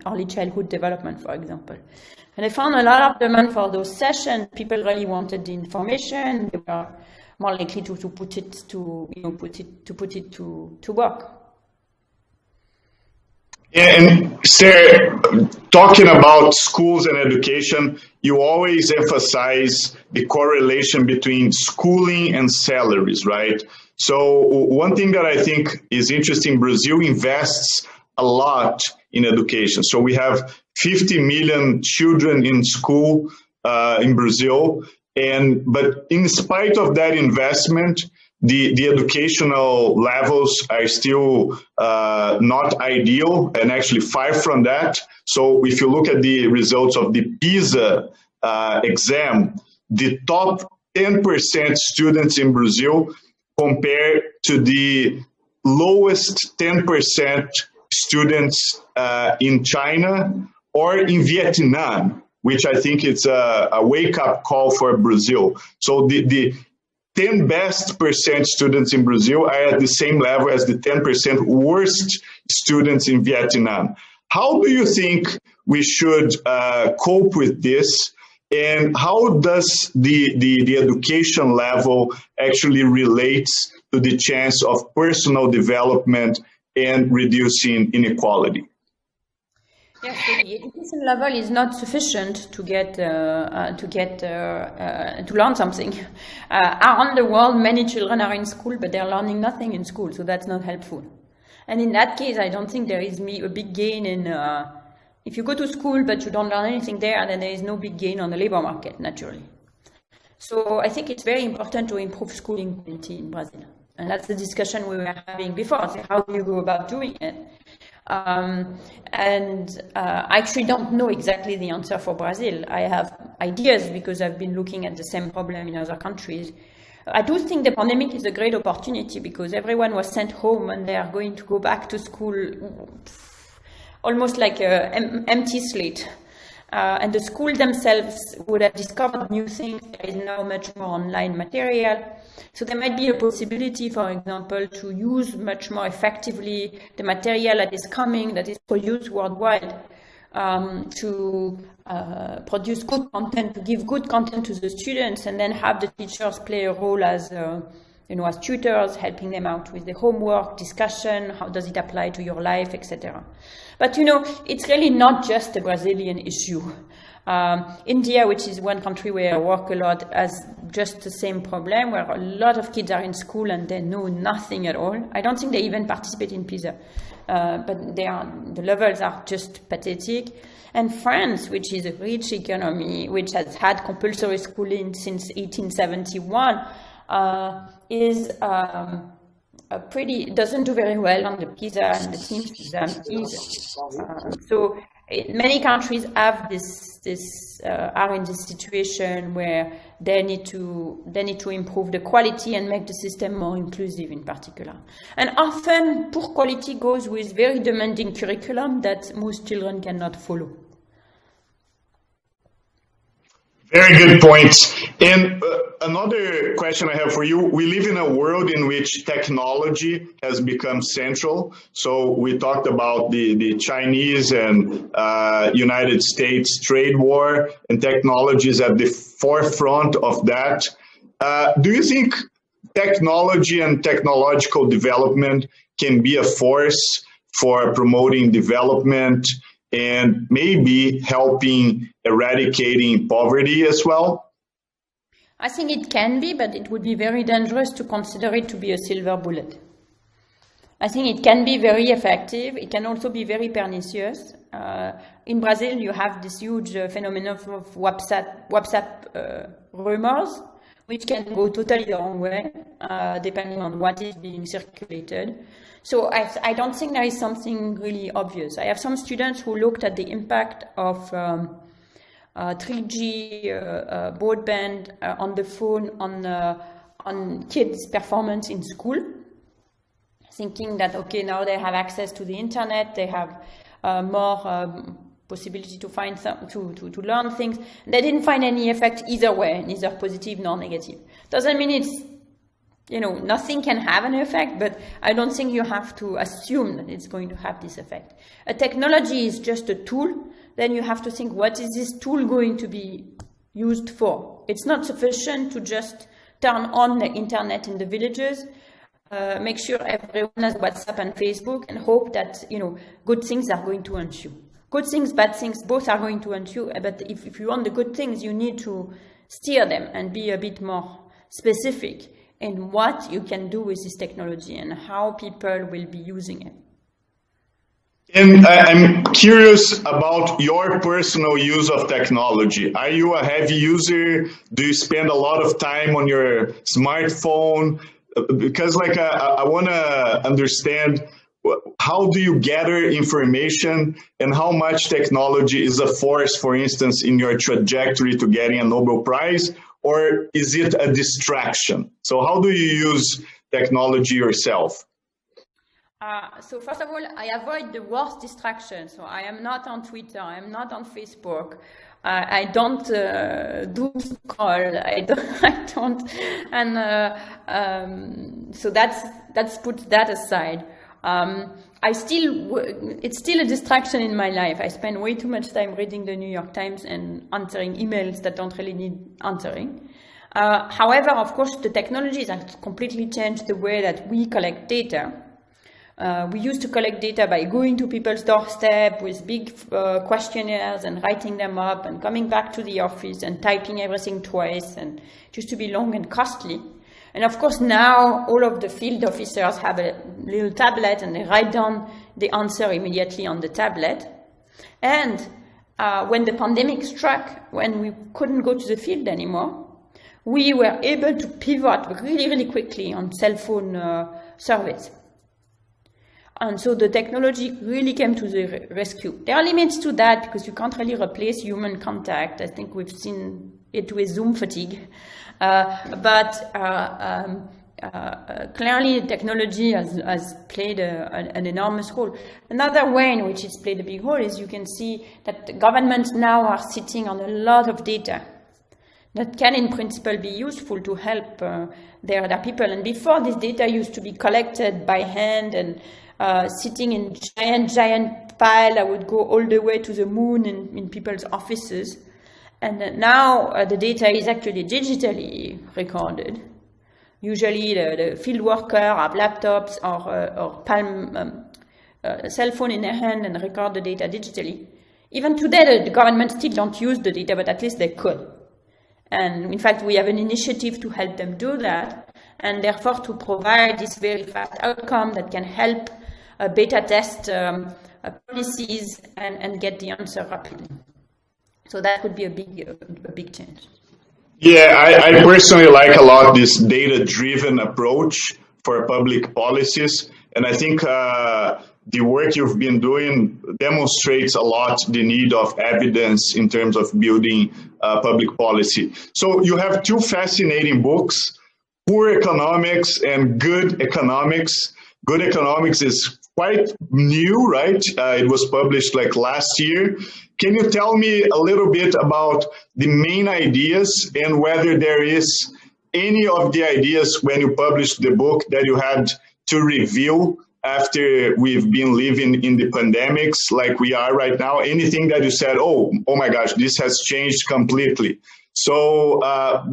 early childhood development, for example. And they found a lot of demand for those sessions. People really wanted the information. They were more likely to put it to work. And Sarah, talking about schools and education, you always emphasize the correlation between schooling and salaries, right? So one thing that I think is interesting, Brazil invests a lot in education. So we have 50 million children in school in Brazil, but in spite of that investment, the educational levels are still not ideal, and actually far from that. So if you look at the results of the PISA exam, the top 10% students in Brazil compared to the lowest 10% students in China or in Vietnam, which I think it's a wake-up call for Brazil. So the 10 best percent students in Brazil are at the same level as the 10% worst students in Vietnam. How do you think we should cope with this? And how does the education level actually relates to the chance of personal development and reducing inequality? Yes, so the education level is not sufficient to learn something. Around the world, many children are in school, but they're learning nothing in school, so that's not helpful. And in that case, I don't think there is a big gain in, if you go to school but you don't learn anything there, then there is no big gain on the labor market, naturally. So I think it's very important to improve schooling quality in Brazil. And that's the discussion we were having before. So how do you go about doing it? I actually don't know exactly the answer for Brazil. I have ideas because I've been looking at the same problem in other countries. I do think the pandemic is a great opportunity because everyone was sent home and they are going to go back to school almost like an empty slate. And the school themselves would have discovered new things. There is now much more online material. So there might be a possibility, for example, to use much more effectively the material that is coming, that is produced worldwide, to produce good content, to give good content to the students, and then have the teachers play a role as as tutors, helping them out with the homework, discussion, how does it apply to your life, etc. But it's really not just a Brazilian issue. India, which is one country where I work a lot, has just the same problem, where a lot of kids are in school and they know nothing at all. I don't think they even participate in PISA, but the levels are just pathetic. And France, which is a rich economy, which has had compulsory schooling since 1871, doesn't do very well on the PISA and the TIMSS exam either. So many countries have are in this situation where they need to improve the quality and make the system more inclusive in particular. And often poor quality goes with very demanding curriculum that most children cannot follow. Very good points. And another question I have for you, we live in a world in which technology has become central. So we talked about the Chinese and United States trade war, and technology is at the forefront of that. Do you think technology and technological development can be a force for promoting development and maybe helping eradicating poverty as well? I think it can be, but it would be very dangerous to consider it to be a silver bullet. I think it can be very effective. It can also be very pernicious. In Brazil, you have this huge phenomenon of WhatsApp rumors, which can go totally the wrong way, depending on what is being circulated. So I don't think there is something really obvious. I have some students who looked at the impact of 3G broadband on the phone on kids' performance in school, thinking that, okay, now they have access to the internet, they have more possibility to find to learn things. They didn't find any effect either way, neither positive nor negative. Doesn't mean it's, nothing can have an effect, but I don't think you have to assume that it's going to have this effect. A technology is just a tool. Then you have to think, what is this tool going to be used for? It's not sufficient to just turn on the internet in the villages, make sure everyone has WhatsApp and Facebook, and hope that, good things are going to ensue. Good things, bad things, both are going to ensue, but if you want the good things, you need to steer them and be a bit more specific in what you can do with this technology and how people will be using it. And I'm curious about your personal use of technology. Are you a heavy user? Do you spend a lot of time on your smartphone? Because I want to understand, how do you gather information and how much technology is a force, for instance, in your trajectory to getting a Nobel Prize, or is it a distraction? So how do you use technology yourself? So first of all, I avoid the worst distraction. So I am not on Twitter, I am not on Facebook. I don't doom scroll. I don't, and so that's put that aside. It's still a distraction in my life. I spend way too much time reading the New York Times and answering emails that don't really need answering. However, of course, the technologies have completely changed the way that we collect data. We used to collect data by going to people's doorstep with big questionnaires and writing them up and coming back to the office and typing everything twice, and it used to be long and costly. And of course now all of the field officers have a little tablet and they write down the answer immediately on the tablet. And when the pandemic struck, when we couldn't go to the field anymore, we were able to pivot really, really quickly on cell phone surveys. And so the technology really came to the rescue. There are limits to that because you can't really replace human contact. I think we've seen it with Zoom fatigue. But clearly technology has played an enormous role. Another way in which it's played a big role is you can see that the governments now are sitting on a lot of data that can in principle be useful to help their people. And before, this data used to be collected by hand and sitting in giant pile that would go all the way to the moon in people's offices. And now the data is actually digitally recorded. Usually the field worker have laptops or cell phone in their hand and record the data digitally. Even today the government still don't use the data, but at least they could. And in fact we have an initiative to help them do that, and therefore to provide this very fast outcome that can help beta test policies and get the answer rapidly. So that would be a big change. Yeah, I personally like a lot this data-driven approach for public policies. And I think the work you've been doing demonstrates a lot the need of evidence in terms of building public policy. So you have two fascinating books, Poor Economics and Good Economics. Good Economics is quite new, right? It was published like last year. Can you tell me a little bit about the main ideas and whether there is any of the ideas when you published the book that you had to review after we've been living in the pandemics like we are right now? Anything that you said, oh my gosh, this has changed completely. So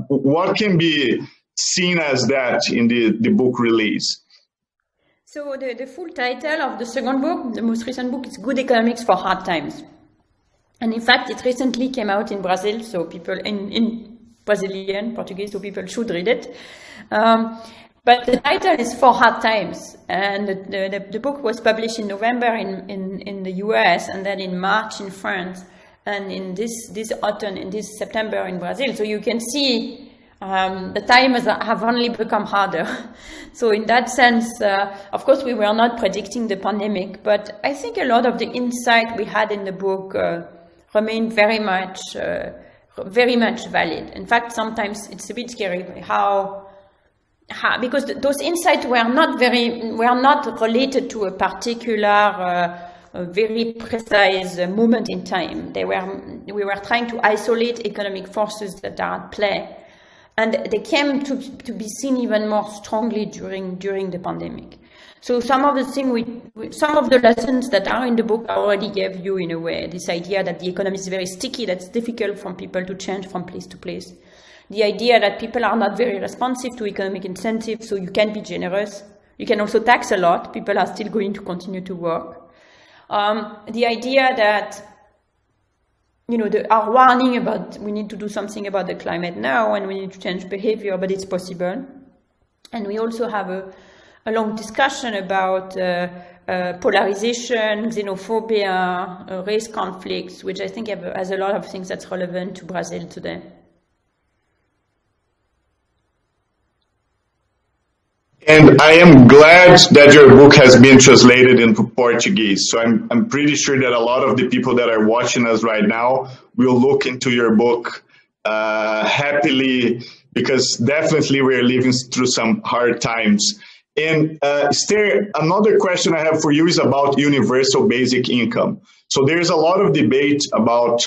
what can be seen as that in the book release? So the full title of the second book, the most recent book, is Good Economics for Hard Times. And in fact, it recently came out in Brazil, so people in Brazilian, Portuguese, so people should read it. But the title is For Hard Times, and the book was published in November in the US, and then in March in France, and in this autumn, in this September in Brazil. So you can see the times have only become harder. So in that sense, of course, we were not predicting the pandemic, but I think a lot of the insight we had in the book remain very much valid. In fact, sometimes it's a bit scary how because those insights were not related to a particular very precise moment in time. We were trying to isolate economic forces that are at play, and they came to be seen even more strongly during the pandemic. So some of the lessons that are in the book I already gave you in a way. This idea that the economy is very sticky, that's difficult for people to change from place to place. The idea that people are not very responsive to economic incentives, so you can be generous. You can also tax a lot. People are still going to continue to work. The idea that, our warning about we need to do something about the climate now and we need to change behavior, but it's possible. And we also have a long discussion about polarization, xenophobia, race conflicts, which I think has a lot of things that's relevant to Brazil today. And I am glad that your book has been translated into Portuguese. So I'm pretty sure that a lot of the people that are watching us right now will look into your book happily, because definitely we're living through some hard times. And Esther, another question I have for you is about universal basic income. So there's a lot of debate about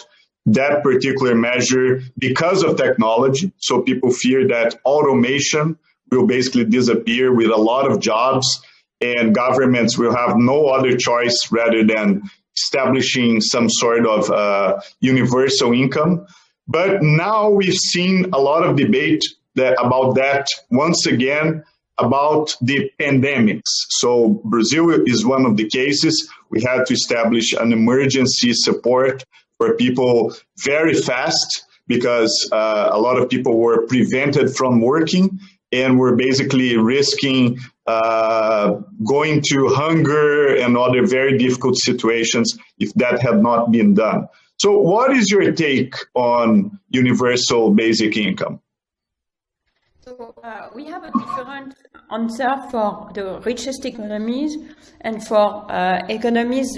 that particular measure because of technology. So people fear that automation will basically disappear with a lot of jobs, and governments will have no other choice rather than establishing some sort of universal income. But now we've seen a lot of debate about that once again, about the pandemics. So Brazil is one of the cases. We had to establish an emergency support for people very fast because a lot of people were prevented from working and were basically risking going to hunger and other very difficult situations if that had not been done. So what is your take on universal basic income? So we have a different answer for the richest economies and for economies,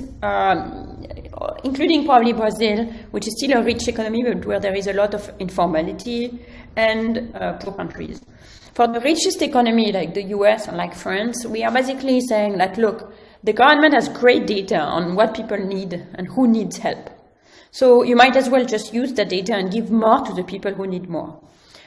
including probably Brazil, which is still a rich economy, but where there is a lot of informality, and poor countries. For the richest economy, like the US or like France, we are basically saying that, look, the government has great data on what people need and who needs help. So you might as well just use the data and give more to the people who need more.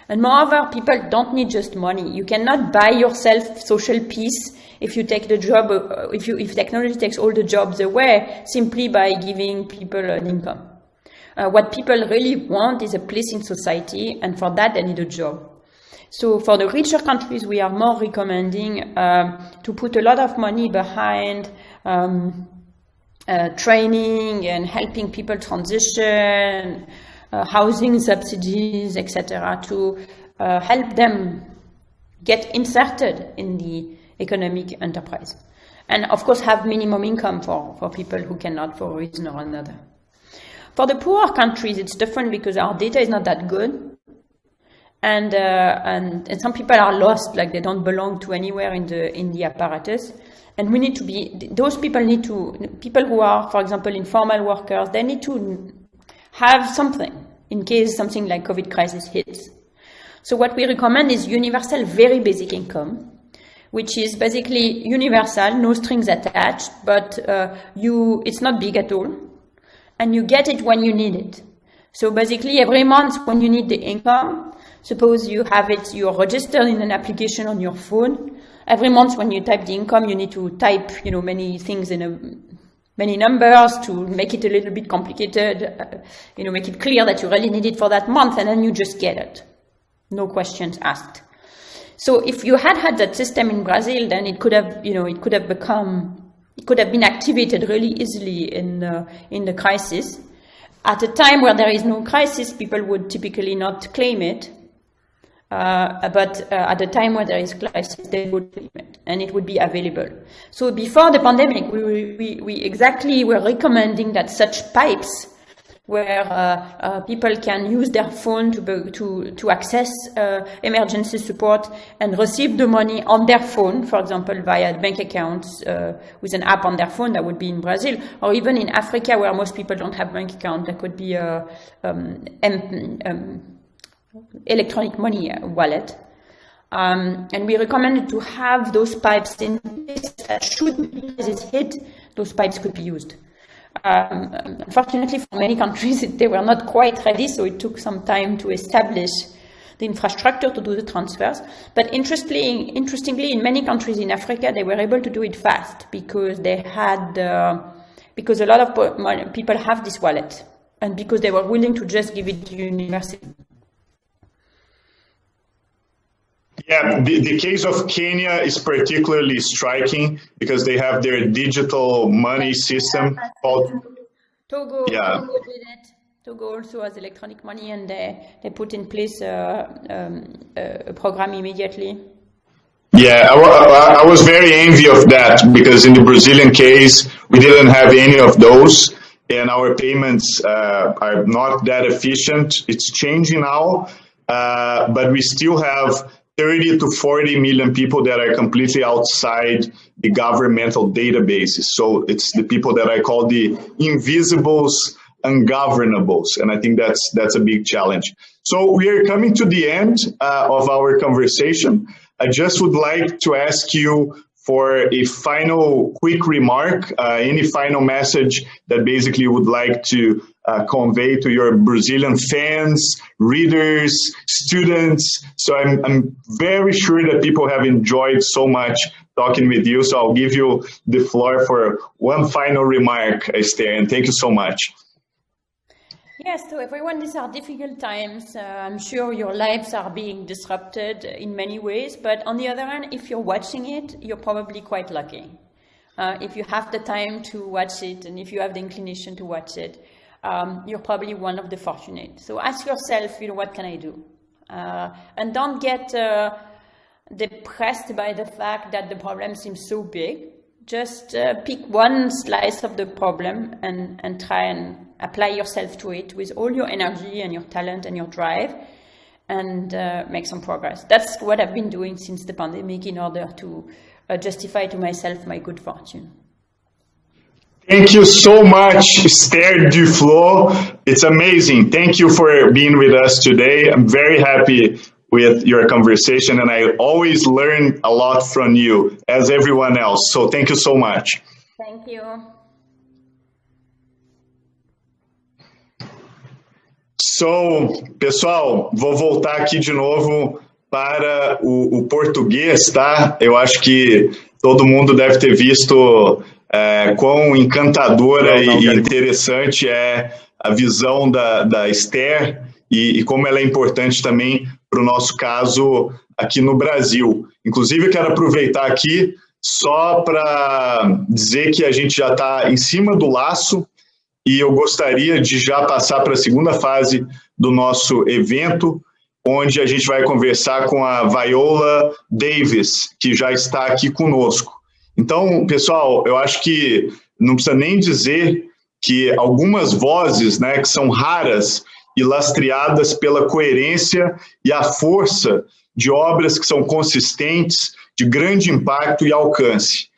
And moreover, people don't need just money. You cannot buy yourself social peace if you take the job, if technology takes all the jobs away simply by giving people an income. What people really want is a place in society, and for that they need a job. So for the richer countries, we are more recommending to put a lot of money behind training and helping people transition, housing subsidies, etc., to help them get inserted in the economic enterprise. And of course have minimum income for people who cannot for a reason or another. For the poorer countries, it's different because our data is not that good. and some people are lost, like they don't belong to anywhere in the apparatus. And we need to be, those people need to, people who are, for example, informal workers, they need to have something in case something like COVID crisis hits. So what we recommend is universal, very basic income, which is basically universal, no strings attached, but it's not big at all, and you get it when you need it. So basically every month when you need the income, suppose you have it, you're registered in an application on your phone. Every month when you type the income, you need to type, many things many numbers to make it a little bit complicated, make it clear that you really need it for that month, and then you just get it. No questions asked. So if you had that system in Brazil, then it could have been activated really easily in the crisis. At a time where there is no crisis, people would typically not claim it. But at the time where there is crisis, they would claim it, and it would be available. So before the pandemic, we were recommending that such pipes, where people can use their phone to access emergency support and receive the money on their phone, for example, via bank accounts with an app on their phone. That would be in Brazil, or even in Africa, where most people don't have bank account. That could be electronic money wallet, and we recommended to have those pipes in place that should crisis hit, those pipes could be used. Unfortunately, for many countries, they were not quite ready, so it took some time to establish the infrastructure to do the transfers. But interestingly, in many countries in Africa, they were able to do it fast because they had, because a lot of people have this wallet, and because they were willing to just give it to university. Yeah, the case of Kenya is particularly striking because they have their digital money system called Togo. Yeah. Togo did it. Togo also has electronic money, and they put in place a program immediately. Yeah, I was very envious of that because in the Brazilian case, we didn't have any of those, and our payments are not that efficient. It's changing now, but we still have 30 to 40 million people that are completely outside the governmental databases. So it's the people that I call the invisibles, ungovernables. And I think that's a big challenge. So we are coming to the end of our conversation. I just would like to ask you for a final quick remark, any final message that basically you would like to convey to your Brazilian fans, readers, students. So I'm very sure that people have enjoyed so much talking with you. So I'll give you the floor for one final remark, Esther, and thank you so much. Yes, so everyone, these are difficult times. I'm sure your lives are being disrupted in many ways, but on the other hand, if you're watching it, you're probably quite lucky. If you have the time to watch it, and if you have the inclination to watch it, you're probably one of the fortunate. So ask yourself, what can I do? And don't get depressed by the fact that the problem seems so big. Just pick one slice of the problem and try and apply yourself to it with all your energy and your talent and your drive, and make some progress. That's what I've been doing since the pandemic in order to justify to myself my good fortune. Thank you so much, Esther DUFLO. It's amazing. Thank you for being with us today. I'm very happy with your conversation, and I always learn a lot from you, as everyone else. So thank you so much. Thank you. So, pessoal, vou voltar aqui de novo para o português, tá? Eu acho que todo mundo deve ter visto quão encantadora e interessante é a visão da Esther e como ela é importante também para o nosso caso aqui no Brasil. Inclusive, eu quero aproveitar aqui só para dizer que a gente já está em cima do laço e eu gostaria de já passar para a segunda fase do nosso evento, onde a gente vai conversar com a VIOLA DAVIS, que já está aqui conosco. Então, pessoal, eu acho que não precisa nem dizer que algumas vozes, né, que são raras e lastreadas pela coerência e a força de obras que são consistentes, de grande impacto e alcance.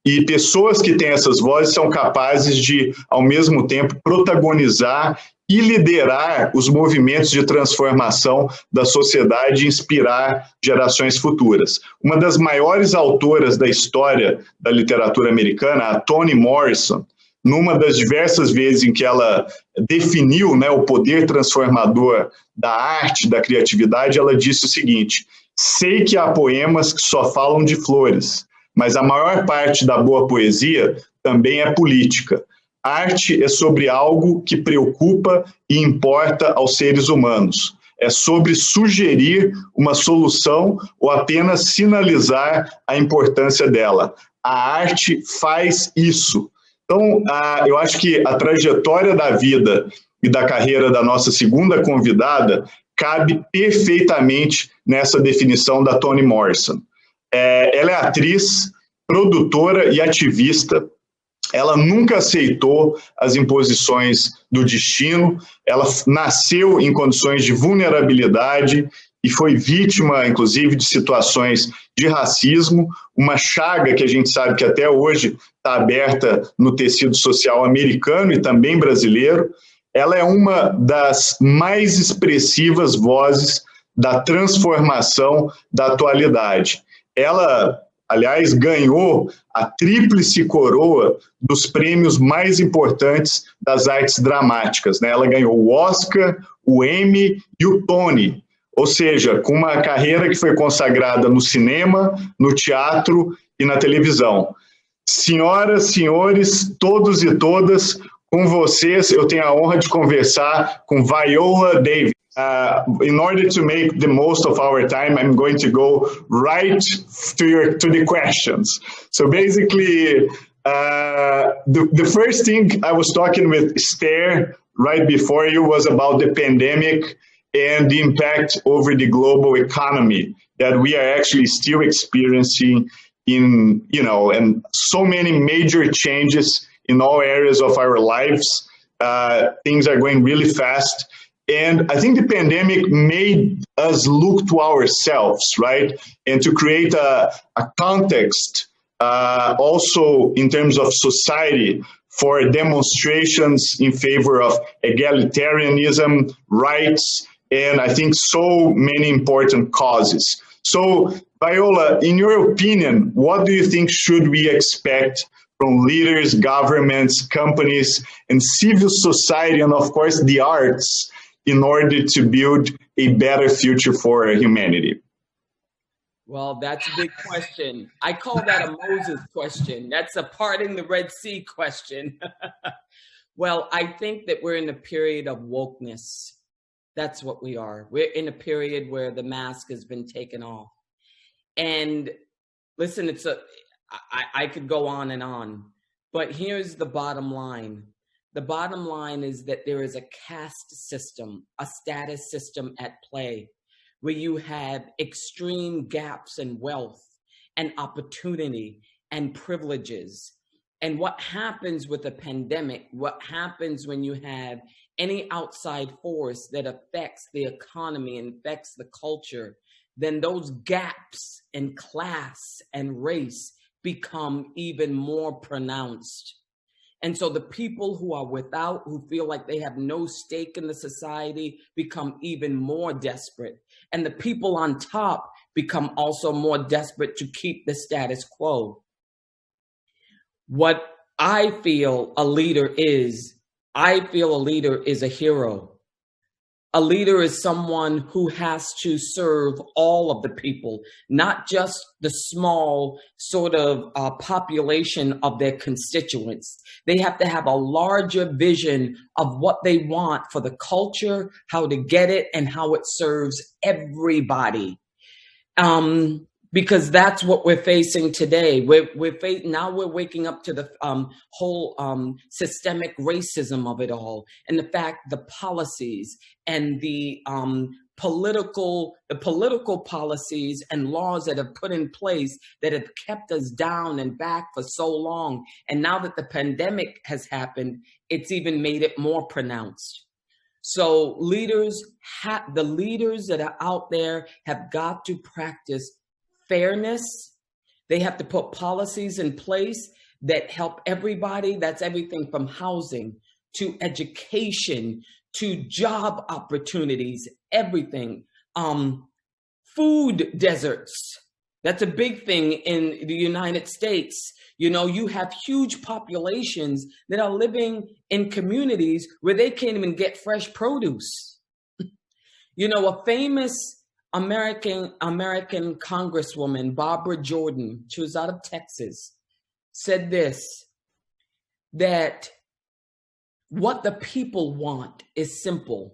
E pessoas que têm essas vozes são capazes de, ao mesmo tempo, protagonizar e liderar os movimentos de transformação da sociedade e inspirar gerações futuras. Uma das maiores autoras da história da literatura americana, a Toni Morrison, numa das diversas vezes em que ela definiu, né, o poder transformador da arte, da criatividade, ela disse o seguinte: sei que há poemas que só falam de flores, mas a maior parte da boa poesia também é política. Arte é sobre algo que preocupa e importa aos seres humanos. É sobre sugerir uma solução ou apenas sinalizar a importância dela. A arte faz isso. Então, eu acho que a trajetória da vida e da carreira da nossa segunda convidada cabe perfeitamente nessa definição da Toni Morrison. Ela é atriz, produtora e ativista. Ela nunca aceitou as imposições do destino, ela nasceu em condições de vulnerabilidade e foi vítima, inclusive, de situações de racismo, uma chaga que a gente sabe que até hoje está aberta no tecido social americano e também brasileiro. Ela é uma das mais expressivas vozes da transformação da atualidade. Ela, aliás, ganhou a tríplice coroa dos prêmios mais importantes das artes dramáticas, né? Ela ganhou o Oscar, o Emmy e o Tony, ou seja, com uma carreira que foi consagrada no cinema, no teatro e na televisão. Senhoras, senhores, todos e todas, com vocês eu tenho a honra de conversar com Viola Davis. In order to make the most of our time, I'm going to go right to the questions. So basically, the first thing I was talking with ESTHER right before you was about the pandemic and the impact over the global economy that we are actually still experiencing and so many major changes in all areas of our lives. Things are going really fast. And I think the pandemic made us look to ourselves, right? And to create a context, also in terms of society, for demonstrations in favor of egalitarianism, rights, and I think so many important causes. So, Viola, in your opinion, what do you think should we expect from leaders, governments, companies, and civil society, and of course the arts, in order to build a better future for humanity? Well, that's a big question. I call that a Moses question. That's a parting the Red Sea question. Well, I think that we're in a period of wokeness. That's what we are. We're in a period where the mask has been taken off. And listen, I could go on, but here's the bottom line. The bottom line is that there is a caste system, a status system at play, where you have extreme gaps in wealth and opportunity and privileges. And what happens with a pandemic, what happens when you have any outside force that affects the economy and affects the culture, then those gaps in class and race become even more pronounced. And so the people who are without, who feel like they have no stake in the society, become even more desperate. And the people on top become also more desperate to keep the status quo. What I feel a leader is a hero. A leader is someone who has to serve all of the people, not just the small sort of population of their constituents. They have to have a larger vision of what they want for the culture, how to get it, and how it serves everybody. Because that's what we're facing today. Now we're waking up to the whole systemic racism of it all, and the fact the policies and the political policies and laws that have put in place that have kept us down and back for so long. And now that the pandemic has happened, it's even made it more pronounced. So the leaders that are out there have got to practice fairness. They have to put policies in place that help everybody. That's everything from housing to education to job opportunities, everything. Food deserts. That's a big thing in the United States. You know, you have huge populations that are living in communities where they can't even get fresh produce. You know, a famous American Congresswoman, Barbara Jordan, she was out of Texas, said this, that what the people want is simple.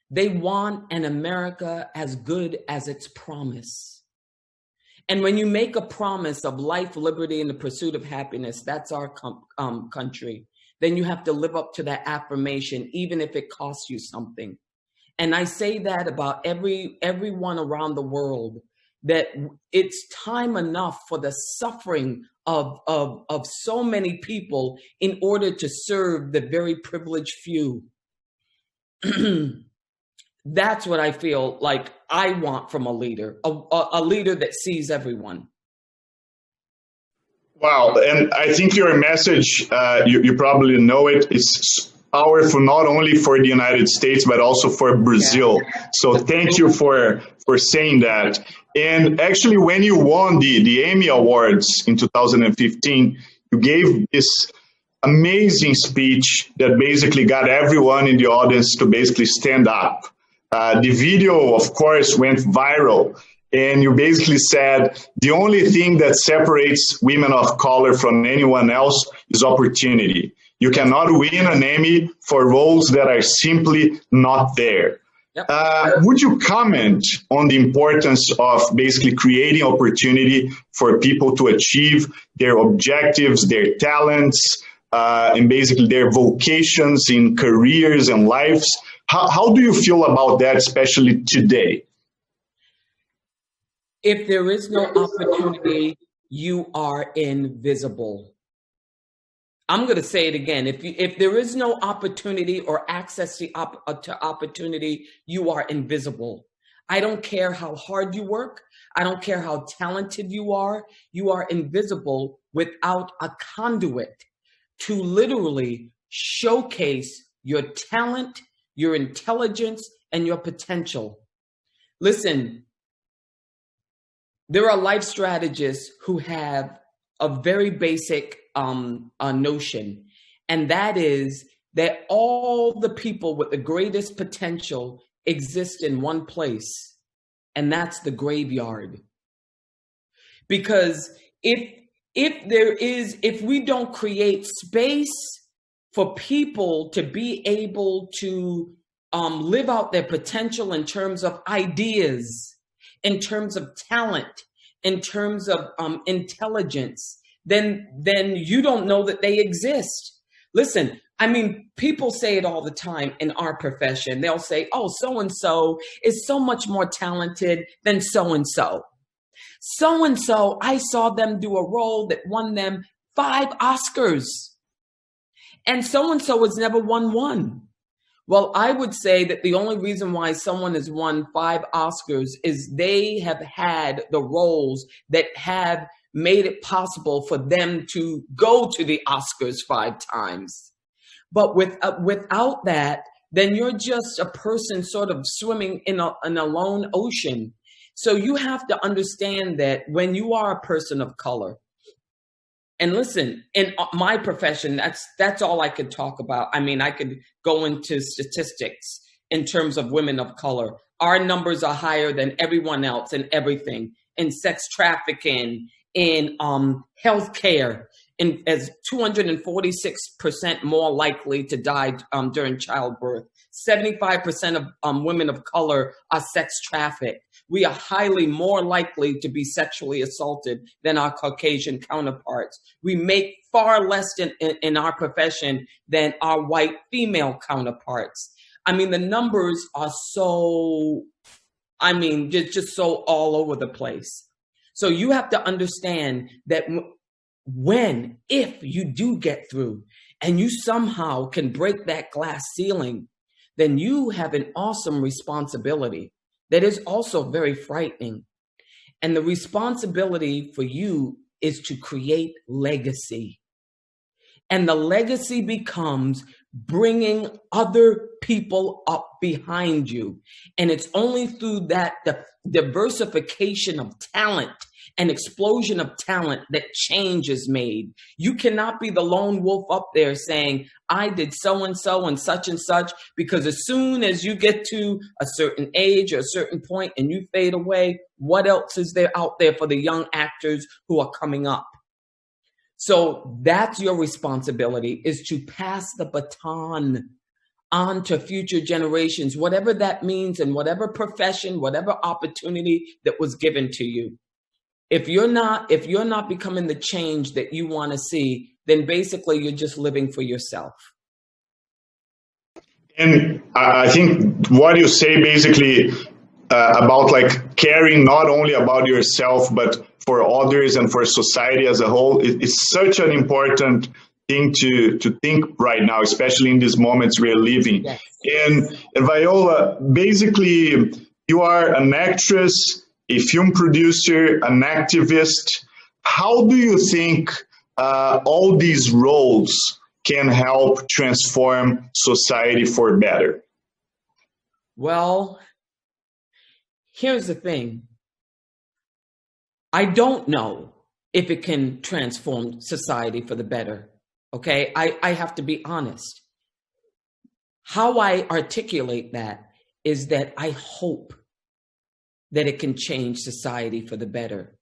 They want an America as good as its promise. And when you make a promise of life, liberty, and the pursuit of happiness, that's our country, then you have to live up to that affirmation, even if it costs you something. And I say that about everyone around the world, that it's time enough for the suffering of so many people in order to serve the very privileged few. That's what I feel like I want from a leader, a leader that sees everyone. Wow, and I think your message, you probably know it, is powerful not only for the United States, but also for Brazil. Yeah. So thank you for saying that. And actually, when you won the Emmy Awards in 2015, you gave this amazing speech that basically got everyone in the audience to basically stand up. The video, of course, went viral. And you basically said, the only thing that separates women of color from anyone else is opportunity. You cannot win an Emmy for roles that are simply not there. Yep. Would you comment on the importance of basically creating opportunity for people to achieve their objectives, their talents, and basically their vocations in careers and lives? How do you feel about that, especially today? If there is no opportunity, you are invisible. I'm going to say it again. If there is no opportunity or access to opportunity, you are invisible. I don't care how hard you work. I don't care how talented you are invisible without a conduit to literally showcase your talent, your intelligence, and your potential. Listen, there are life strategists who have a very basic notion, and that is that all the people with the greatest potential exist in one place, and that's the graveyard. Because if we don't create space for people to be able to live out their potential in terms of ideas, in terms of talent, in terms of intelligence, then you don't know that they exist. Listen, I mean, people say it all the time in our profession. They'll say, oh, so-and-so is so much more talented than so-and-so. So-and-so, I saw them do a role that won them 5 Oscars. And so-and-so has never won one. Well, I would say that the only reason why someone has won 5 Oscars is they have had the roles that have made it possible for them to go to the Oscars 5 times. But without that, then you're just a person sort of swimming in a lone ocean. So you have to understand that when you are a person of color, and listen, in my profession, that's all I could talk about. I mean, I could go into statistics in terms of women of color. Our numbers are higher than everyone else in everything, in sex trafficking, in healthcare, as 246% more likely to die during childbirth. 75% of women of color are sex trafficked. We are highly more likely to be sexually assaulted than our Caucasian counterparts. We make far less in our profession than our white female counterparts. I mean, the numbers are just so all over the place. So you have to understand that if you do get through and you somehow can break that glass ceiling, then you have an awesome responsibility that is also very frightening. And the responsibility for you is to create legacy. And the legacy becomes bringing other people up behind you. And it's only through that diversification of talent and explosion of talent that change is made. You cannot be the lone wolf up there saying, I did so-and-so and such, because as soon as you get to a certain age or a certain point and you fade away, what else is there out there for the young actors who are coming up? So that's your responsibility, is to pass the baton on to future generations, whatever that means, in whatever profession, whatever opportunity that was given to you. If you're not becoming the change that you want to see, then basically you're just living for yourself. And I think what you say basically about like caring not only about yourself, but for others and for society as a whole, is such an important thing to think right now, especially in these moments we are living. Yes. And Viola, basically, you are an actress, a film producer, an activist. How do you think all these roles can help transform society for better? Well, here's the thing. I don't know if it can transform society for the better. Okay, I have to be honest. How I articulate that is that I hope that it can change society for the better.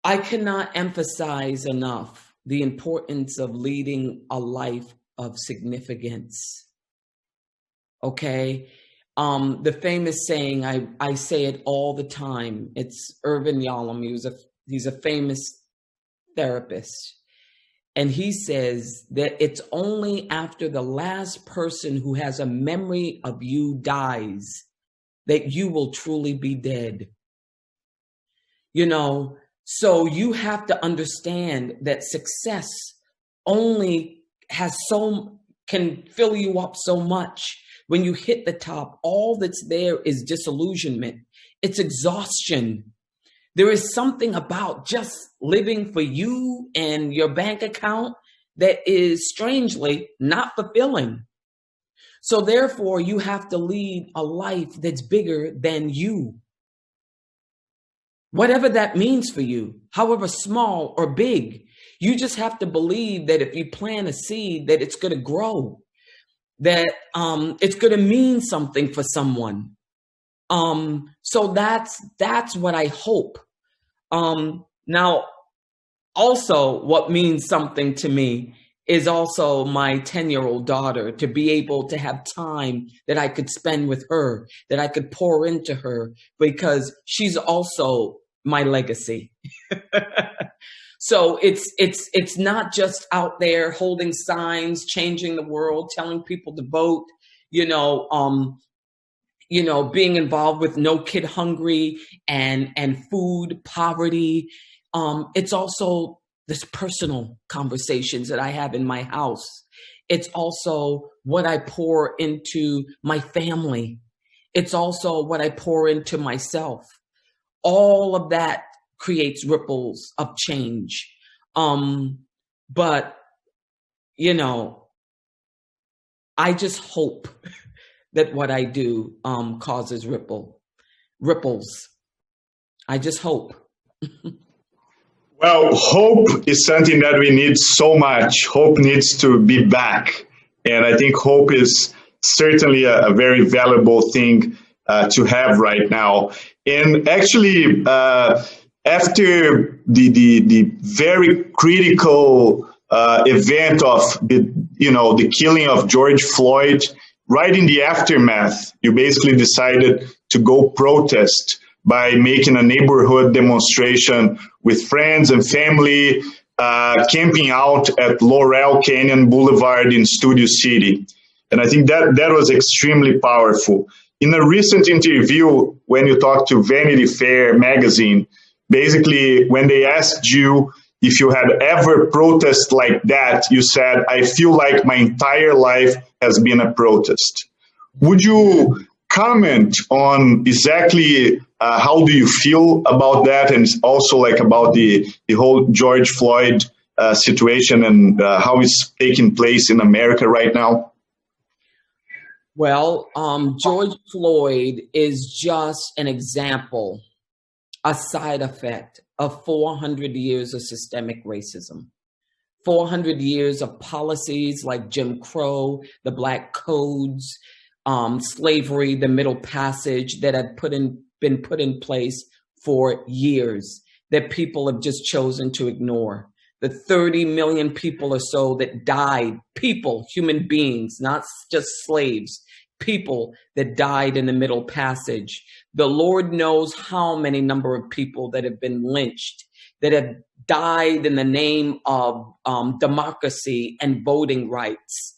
I cannot emphasize enough the importance of leading a life of significance. Okay, the famous saying, I say it all the time. It's Irvin Yalom. He's a famous therapist. And he says that it's only after the last person who has a memory of you dies that you will truly be dead. You know, so you have to understand that success only can fill you up so much. When you hit the top, all that's there is disillusionment. It's exhaustion. There is something about just living for you and your bank account that is strangely not fulfilling. So therefore, you have to lead a life that's bigger than you. Whatever that means for you, however small or big, you just have to believe that if you plant a seed, that it's going to grow, that it's going to mean something for someone. So that's what I hope. Now, also what means something to me is also my 10-year-old daughter, to be able to have time that I could spend with her, that I could pour into her, because she's also my legacy. So it's not just out there holding signs, changing the world, telling people to vote, being involved with No Kid Hungry and food poverty. It's also this personal conversations that I have in my house. It's also what I pour into my family. It's also what I pour into myself. All of that creates ripples of change. But, I just hope that what I do causes ripples. I just hope. Well, hope is something that we need so much. Hope needs to be back. And I think hope is certainly a very valuable thing to have right now. And actually, after the very critical event of the killing of George Floyd, right in the aftermath, you basically decided to go protest by making a neighborhood demonstration with friends and family, camping out at Laurel Canyon Boulevard in Studio City. And I think that was extremely powerful. In a recent interview, when you talked to Vanity Fair magazine, basically when they asked you if you had ever protested like that, you said, I feel like my entire life has been a protest. Would you comment on exactly how do you feel about that, and also like about the whole George Floyd situation and how it's taking place in America right now? Well, George Floyd is just an example, a side effect of 400 years of systemic racism, 400 years of policies like Jim Crow, the Black Codes, slavery, the Middle Passage that had been put in place for years that people have just chosen to ignore. The 30 million people or so that died, people, human beings, not just slaves, people that died in the Middle Passage. The Lord knows how many number of people that have been lynched, that have died in the name of democracy and voting rights.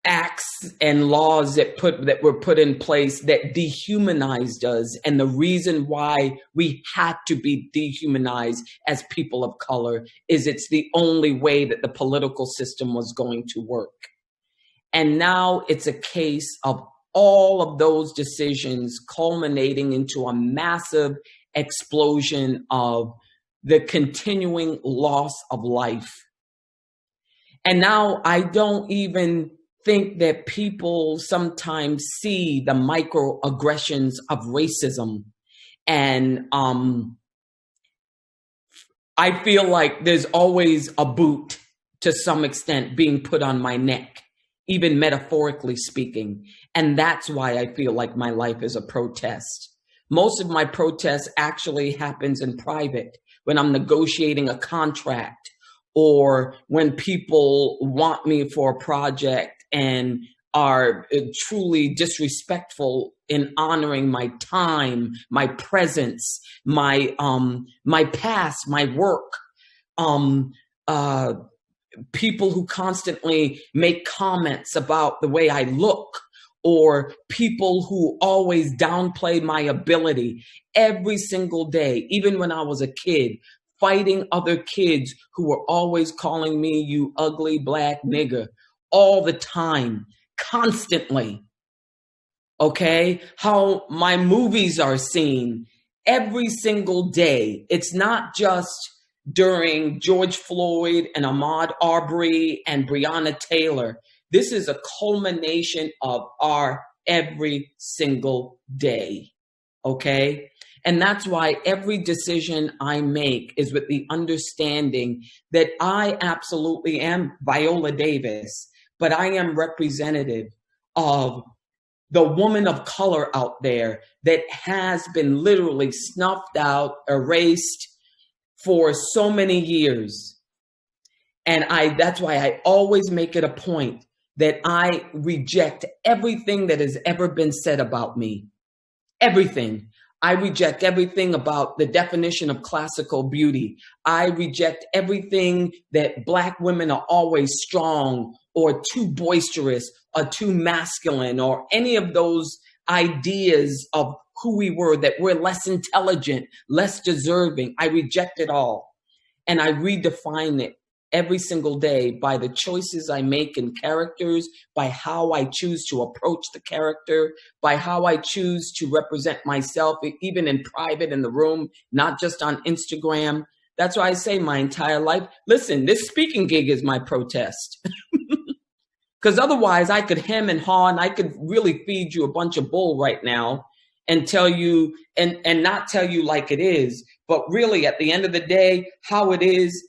Acts and laws that were put in place that dehumanized us. And the reason why we had to be dehumanized as people of color is it's the only way that the political system was going to work. And now it's a case of all of those decisions culminating into a massive explosion of the continuing loss of life. And now I don't even think that people sometimes see the microaggressions of racism. And I feel like there's always a boot to some extent being put on my neck, even metaphorically speaking. And that's why I feel like my life is a protest. Most of my protest actually happens in private, when I'm negotiating a contract, or when people want me for a project and are truly disrespectful in honoring my time, my presence, my past, my work. People who constantly make comments about the way I look, or people who always downplay my ability every single day, even when I was a kid, fighting other kids who were always calling me, you ugly black nigger, all the time, constantly. Okay? How my movies are seen every single day. It's not just during George Floyd and Ahmaud Arbery and Breonna Taylor. This is a culmination of our every single day. Okay? And that's why every decision I make is with the understanding that I absolutely am Viola Davis, but I am representative of the woman of color out there that has been literally snuffed out, erased for so many years. And that's why I always make it a point that I reject everything that has ever been said about me. Everything. I reject everything about the definition of classical beauty. I reject everything that Black women are always strong or too boisterous or too masculine, or any of those ideas of who we were, that we're less intelligent, less deserving. I reject it all. And I redefine it every single day by the choices I make in characters, by how I choose to approach the character, by how I choose to represent myself, even in private, in the room, not just on Instagram. That's why I say my entire life, listen, this speaking gig is my protest. Because otherwise I could hem and haw and I could really feed you a bunch of bull right now and tell you, and not tell you like it is. But really, at the end of the day, how it is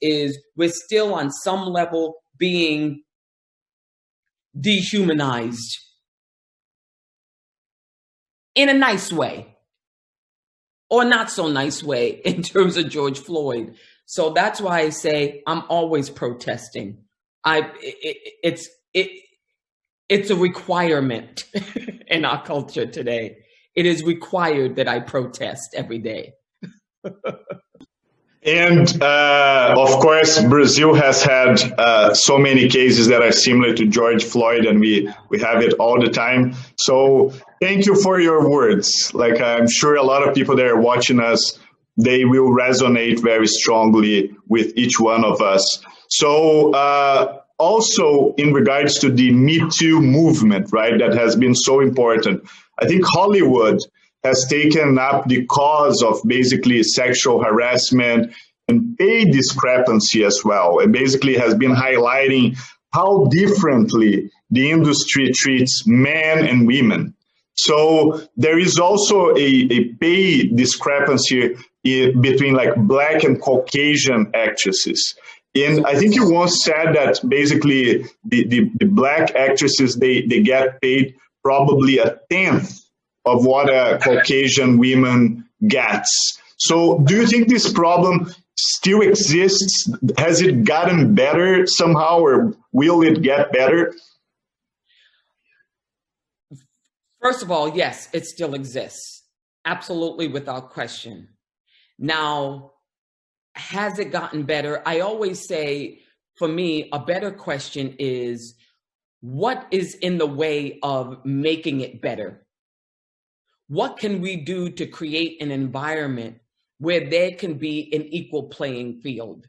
we're still on some level being dehumanized in a nice way or not so nice way in terms of George Floyd. So that's why I say I'm always protesting. It's a requirement in our culture today. It is required that I protest every day. And of course, Brazil has had so many cases that are similar to George Floyd, and we have it all the time. So thank you for your words. Like, I'm sure a lot of people that are watching us they will resonate very strongly with each one of us. So also in regards to the Me Too movement, right, that has been so important, I think Hollywood has taken up the cause of basically sexual harassment and pay discrepancy as well. It basically has been highlighting how differently the industry treats men and women. So there is also a pay discrepancy between like Black and Caucasian actresses. And I think you once said that basically the Black actresses, they get paid probably a tenth of what a Caucasian woman gets. So do you think this problem still exists? Has it gotten better somehow, or will it get better? First of all, yes, it still exists. Absolutely, without question. Now, has it gotten better? I always say, for me, a better question is, what is in the way of making it better? What can we do to create an environment where there can be an equal playing field?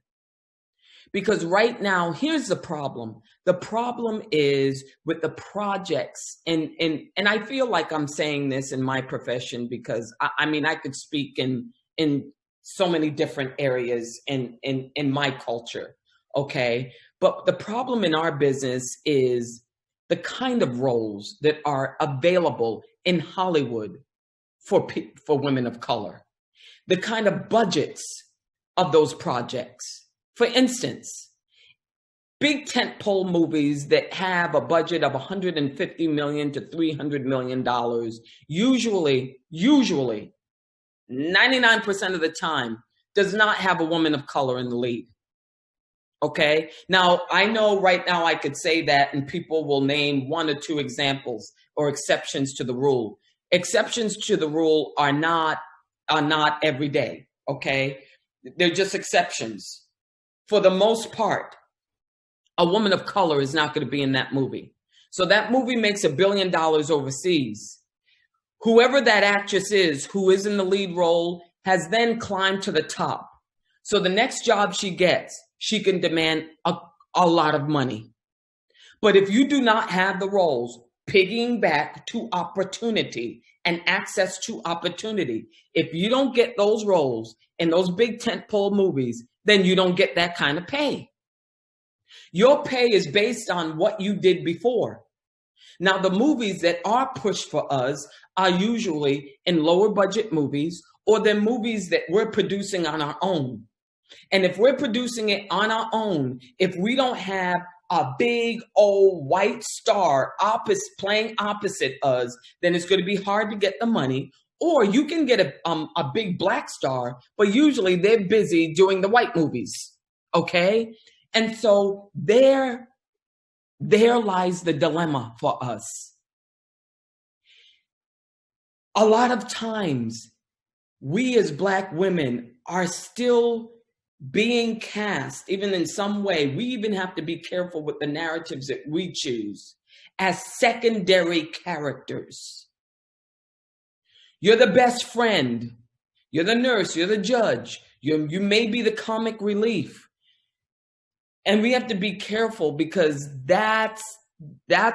Because right now, here's the problem. The problem is with the projects, and I feel like I'm saying this in my profession because I mean, I could speak in so many different areas in my culture, okay? But the problem in our business is the kind of roles that are available in Hollywood for women of color, the kind of budgets of those projects. For instance, big tentpole movies that have a budget of $150 million to $300 million, usually 99% of the time, does not have a woman of color in the lead. Okay? Now, I know right now I could say that and people will name one or two examples or exceptions to the rule. Exceptions to the rule are not every day, okay? They're just exceptions. For the most part, a woman of color is not going to be in that movie. So that movie makes $1 billion overseas. Whoever that actress is, who is in the lead role, has then climbed to the top. So the next job she gets, she can demand a lot of money. But if you do not have the roles, piggying back to opportunity and access to opportunity, if you don't get those roles in those big tentpole movies, then you don't get that kind of pay. Your pay is based on what you did before. Now, the movies that are pushed for us are usually in lower budget movies, or they're movies that we're producing on our own. And if we're producing it on our own, if we don't have a big old white star playing opposite us, then it's going to be hard to get the money. Or you can get a big black star, but usually they're busy doing the white movies, okay? And so there lies the dilemma for us. A lot of times, we as Black women are still being cast, even in some way, we even have to be careful with the narratives that we choose, as secondary characters. You're the best friend. You're the nurse. You're the judge. You may be the comic relief. And we have to be careful because that's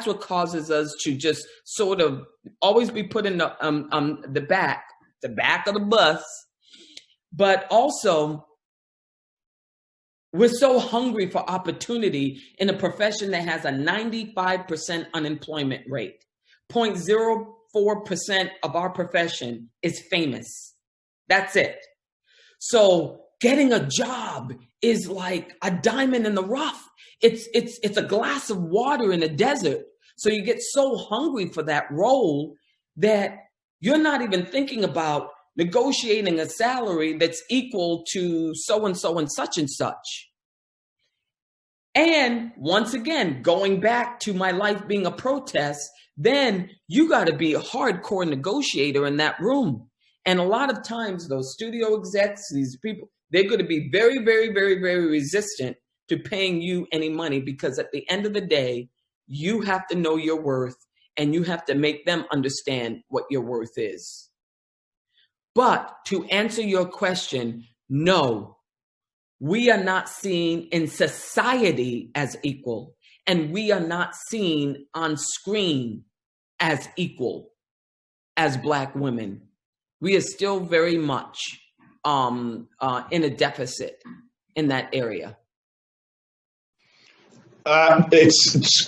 what causes us to just sort of always be put in the back of the bus. But also, we're so hungry for opportunity in a profession that has a 95% unemployment rate. 0.04% of our profession is famous. That's it. So getting a job is like a diamond in the rough. It's a glass of water in a desert. So you get so hungry for that role that you're not even thinking about negotiating a salary that's equal to so-and-so and such and such. And once again, going back to my life being a protest, then you got to be a hardcore negotiator in that room. And a lot of times those studio execs, these people, they're going to be very, very, very, very resistant to paying you any money because at the end of the day, you have to know your worth and you have to make them understand what your worth is. But to answer your question, no, we are not seen in society as equal, and we are not seen on screen as equal as Black women. We are still very much in a deficit in that area. It's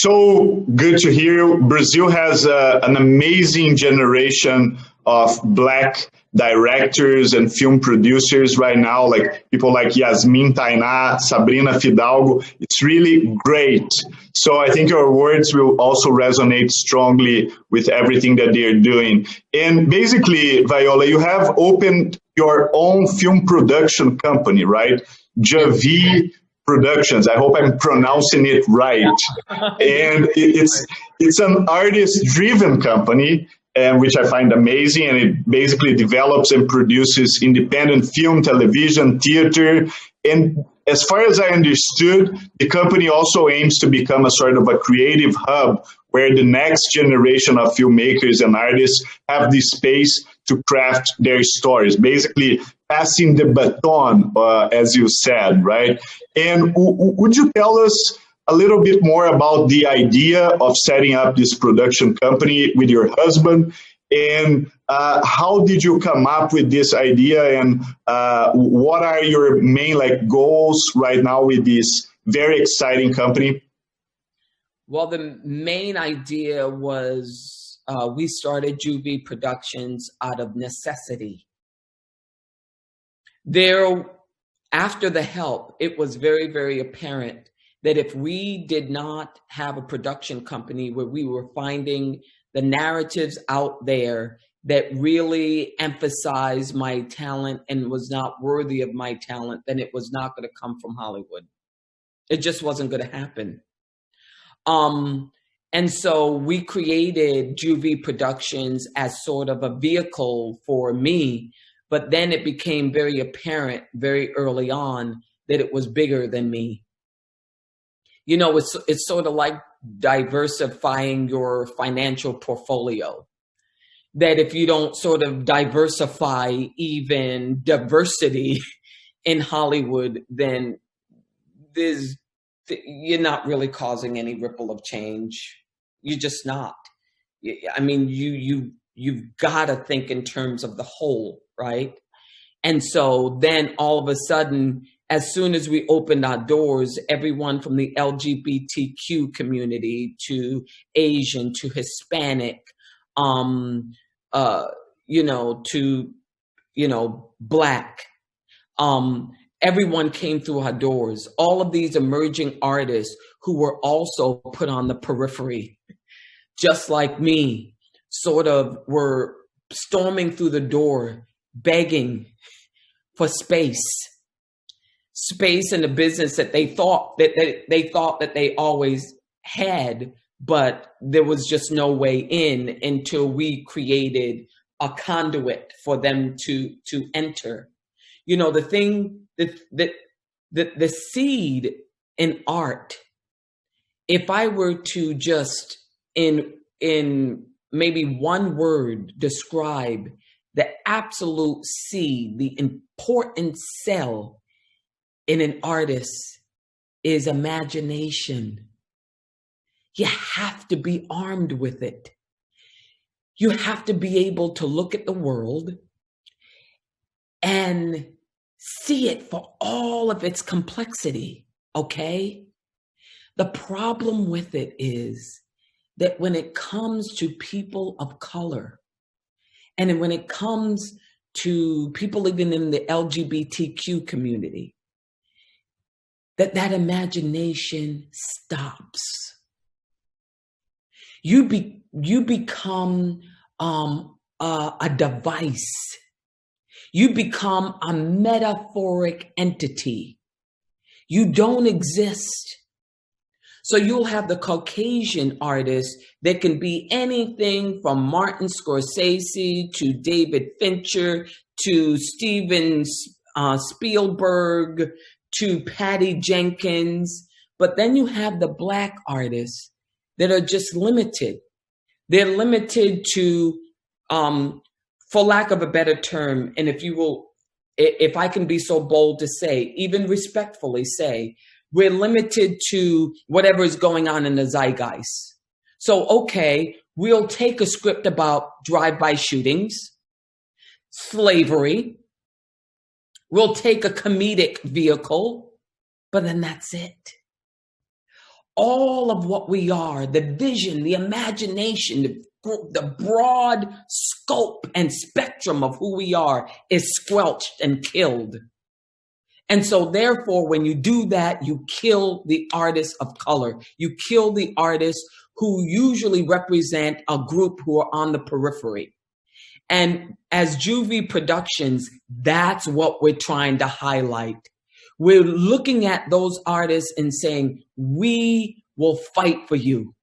so good to hear. Brazil has an amazing generation of Black directors and film producers right now, like people like Yasmin Tainá, Sabrina Fidalgo. It's really great. So I think your words will also resonate strongly with everything that they're doing. And basically, Viola, you have opened your own film production company, right? Javi Productions. I hope I'm pronouncing it right. And it's an artist-driven company, which I find amazing, and it basically develops and produces independent film, television, theater. And as far as I understood, the company also aims to become a sort of a creative hub where the next generation of filmmakers and artists have the space to craft their stories, basically passing the baton, as you said, right? And would you tell us a little bit more about the idea of setting up this production company with your husband, and how did you come up with this idea, and what are your main goals right now with this very exciting company? Well, the main idea was we started Juvi Productions out of necessity. After the help, it was very, very apparent that if we did not have a production company where we were finding the narratives out there that really emphasized my talent and was not worthy of my talent, then it was not going to come from Hollywood. It just wasn't going to happen. And so we created Juvi Productions as sort of a vehicle for me, but then it became very apparent very early on that it was bigger than me. You know, it's sort of like diversifying your financial portfolio. That if you don't sort of diversify even diversity in Hollywood, then you're not really causing any ripple of change. You're just not. I mean, you've got to think in terms of the whole, right? And so then all of a sudden, as soon as we opened our doors, everyone from the LGBTQ community to Asian to Hispanic, to Black, everyone came through our doors. All of these emerging artists who were also put on the periphery, just like me, sort of were storming through the door, begging for space in the business that they thought that they always had, but there was just no way in until we created a conduit for them to enter. You know, the thing that the seed in art, if I were to just in maybe one word describe the absolute seed, the important cell in an artist, is imagination. You have to be armed with it. You have to be able to look at the world and see it for all of its complexity, okay? The problem with it is that when it comes to people of color, and when it comes to people even in the LGBTQ community, that imagination stops. You become a device. You become a metaphoric entity. You don't exist. So you'll have the Caucasian artist that can be anything from Martin Scorsese to David Fincher to Steven Spielberg to Patty Jenkins. But then you have the Black artists that are just limited. They're limited to for lack of a better term, and if I can be so bold to say, even respectfully say, we're limited to whatever is going on in the zeitgeist. So, okay, we'll take a script about drive-by shootings, slavery. We'll take a comedic vehicle, but then that's it. All of what we are, the vision, the imagination, the broad scope and spectrum of who we are is squelched and killed. And so therefore, when you do that, you kill the artists of color. You kill the artists who usually represent a group who are on the periphery. And as Juvie Productions, that's what we're trying to highlight. We're looking at those artists and saying, we will fight for you.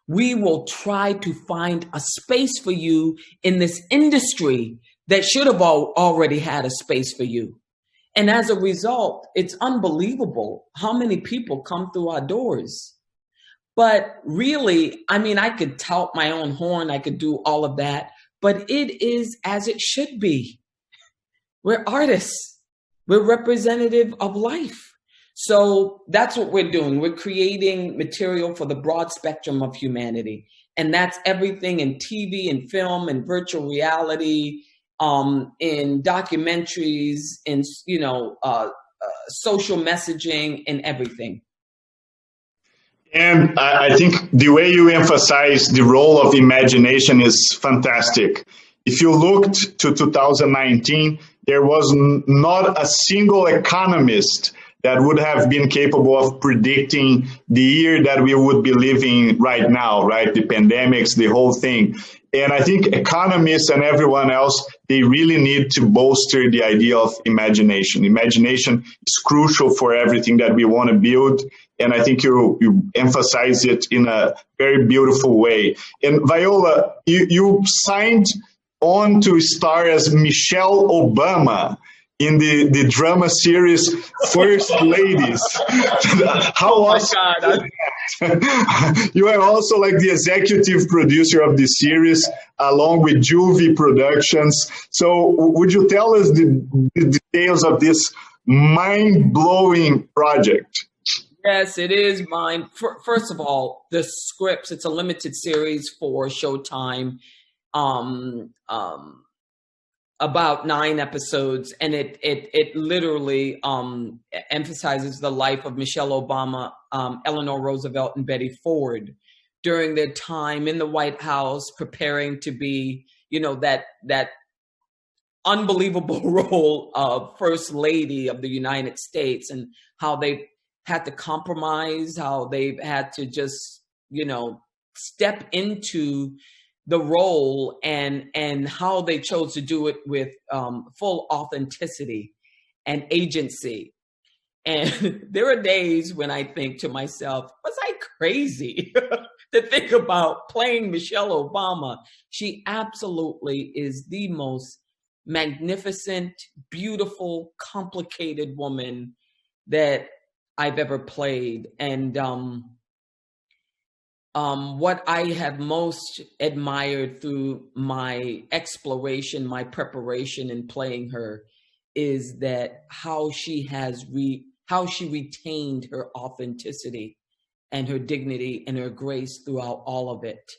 We will try to find a space for you in this industry that should have already had a space for you. And as a result, it's unbelievable how many people come through our doors. But really, I mean, I could tout my own horn, I could do all of that, but it is as it should be. We're artists. We're representative of life. So that's what we're doing. We're creating material for the broad spectrum of humanity. And that's everything in TV and film and virtual reality, in documentaries, in, social messaging and everything. And I think the way you emphasize the role of imagination is fantastic. If you looked to 2019, there was not a single economist that would have been capable of predicting the year that we would be living right now, right? The pandemics, the whole thing. And I think economists and everyone else, they really need to bolster the idea of imagination. Imagination is crucial for everything that we want to build. And I think you emphasize it in a very beautiful way. And Viola, you signed on to star as Michelle Obama in the drama series First Ladies. How awesome. You are also like the executive producer of the series, along with Juvie Productions. So would you tell us the details of this mind-blowing project? Yes, it is mine. First of all, the scripts, it's a limited series for Showtime. About 9 episodes, and it literally emphasizes the life of Michelle Obama, Eleanor Roosevelt, and Betty Ford during their time in the White House, preparing to be, that unbelievable role of First Lady of the United States, and how they had to compromise, how they've had to just, step into the role and how they chose to do it with full authenticity and agency. And there are days when I think to myself, was I crazy to think about playing Michelle Obama? She absolutely is the most magnificent, beautiful, complicated woman that I've ever played. And what I have most admired through my exploration, my preparation in playing her, is that how she retained her authenticity and her dignity and her grace throughout all of it.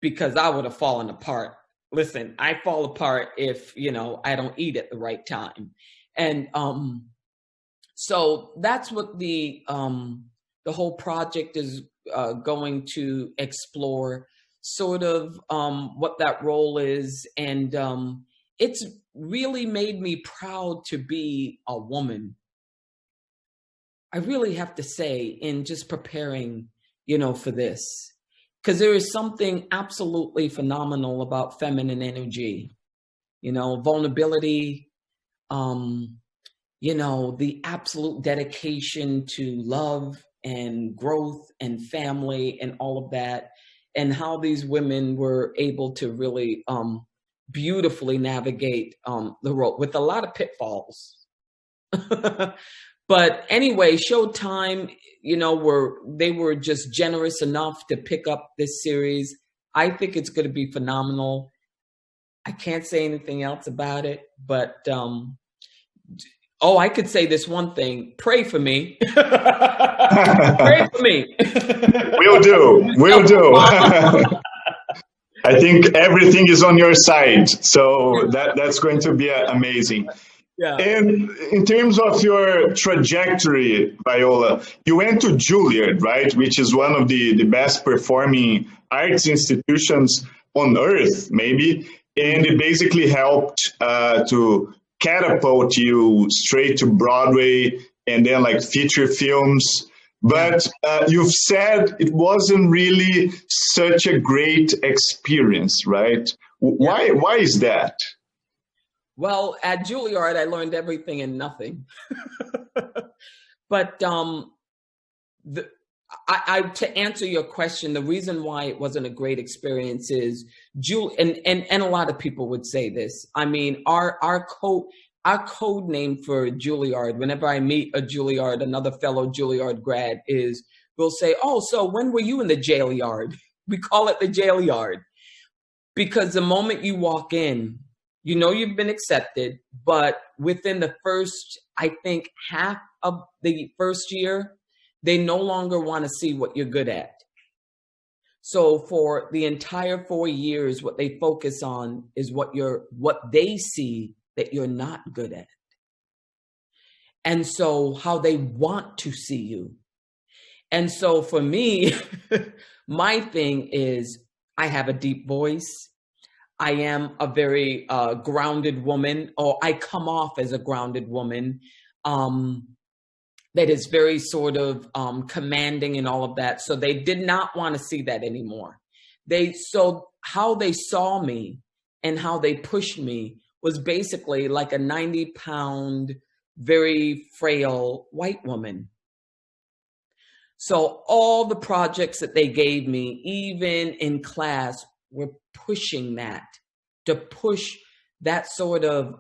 Because I would have fallen apart. Listen, I fall apart if, I don't eat at the right time. And so that's what the whole project is going to explore, sort of what that role is. And it's really made me proud to be a woman. I really have to say, in just preparing, for this, because there is something absolutely phenomenal about feminine energy, vulnerability, the absolute dedication to love and growth and family and all of that, and how these women were able to really beautifully navigate the road with a lot of pitfalls. But anyway, Showtime, they were just generous enough to pick up this series. I think it's going to be phenomenal. I can't say anything else about it, but I could say this one thing. Pray for me. Pray for me. Will do. I think everything is on your side, so that's going to be amazing. Yeah. And in terms of your trajectory, Viola, you went to Juilliard, right, which is one of the best performing arts institutions on earth, maybe, and it basically helped to catapult you straight to Broadway and then like feature films. But you've said it wasn't really such a great experience, right? Why is that? Well, at Juilliard, I learned everything and nothing. But to answer your question, the reason why it wasn't a great experience is and a lot of people would say this. I mean, our code name for Juilliard, whenever I meet another fellow Juilliard grad, is we'll say, "Oh, so when were you in the jail yard?" We call it the jail yard because the moment you walk in, you know you've been accepted, but within the first, I think, half of the first year, they no longer want to see what you're good at. So for the entire 4 years, what they focus on is what they see that you're not good at. And so how they want to see you. And so for me, my thing is I have a deep voice. I am a very grounded woman, or I come off as a grounded woman that is very sort of commanding and all of that. So they did not want to see that anymore. So how they saw me and how they pushed me was basically like a 90-pound, very frail white woman. So all the projects that they gave me, even in class, were pushing that, to push that sort of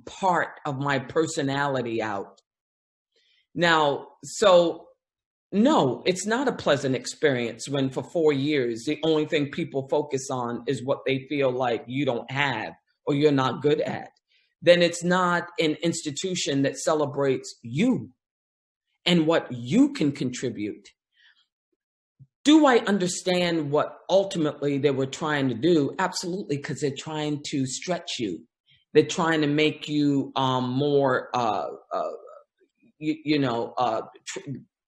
part of my personality out. Now, so no, it's not a pleasant experience when for 4 years, the only thing people focus on is what they feel like you don't have or you're not good at. Then it's not an institution that celebrates you and what you can contribute. Do I understand what ultimately they were trying to do? Absolutely, because they're trying to stretch you. They're trying to make you more,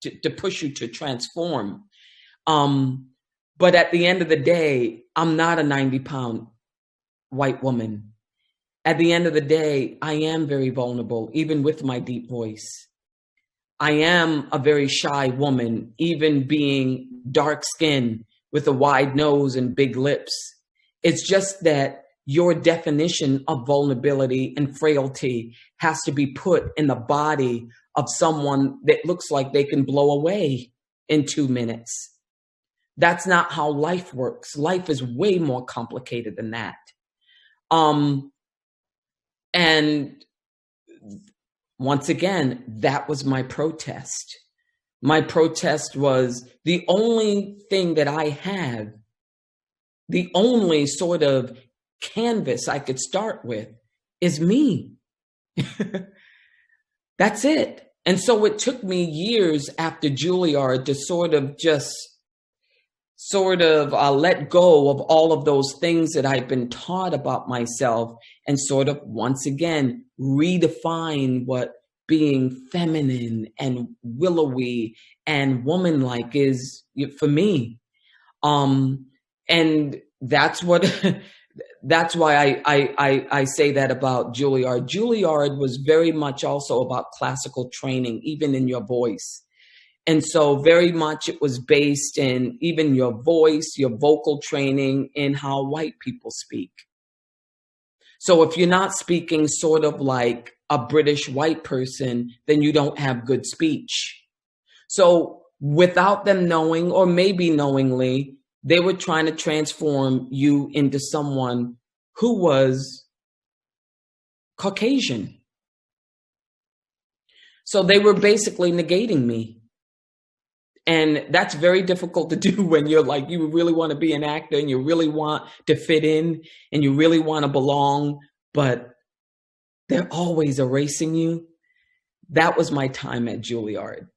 to push you to transform. But at the end of the day, I'm not a 90-pound white woman. At the end of the day, I am very vulnerable, even with my deep voice. I am a very shy woman, even being dark-skinned with a wide nose and big lips. It's just that your definition of vulnerability and frailty has to be put in the body of someone that looks like they can blow away in 2 minutes. That's not how life works. Life is way more complicated than that. And once again, that was my protest. My protest was the only thing that I have, the only sort of canvas I could start with is me. That's it. And so it took me years after Juilliard to sort of let go of all of those things that I've been taught about myself and sort of once again redefine what being feminine and willowy and woman-like is for me. And that's what that's why I say that about Juilliard. Juilliard was very much also about classical training, even in your voice. And so very much it was based in even your voice, your vocal training, in how white people speak. So if you're not speaking sort of like a British white person, then you don't have good speech. So without them knowing, or maybe knowingly, they were trying to transform you into someone who was Caucasian. So they were basically negating me. And that's very difficult to do when you're like, you really want to be an actor and you really want to fit in and you really want to belong, but they're always erasing you. That was my time at Juilliard.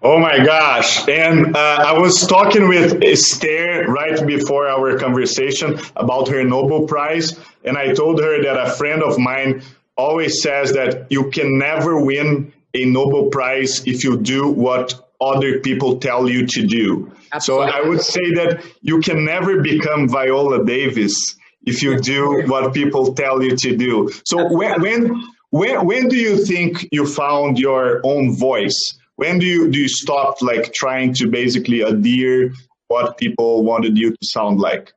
Oh my gosh. And I was talking with ESTHER right before our conversation about her Nobel Prize. And I told her that a friend of mine always says that you can never win a Nobel Prize if you do what other people tell you to do. Absolutely. So I would say that you can never become Viola Davis if you do what people tell you to do. So when do you think you found your own voice? When do you stop like trying to basically adhere what people wanted you to sound like?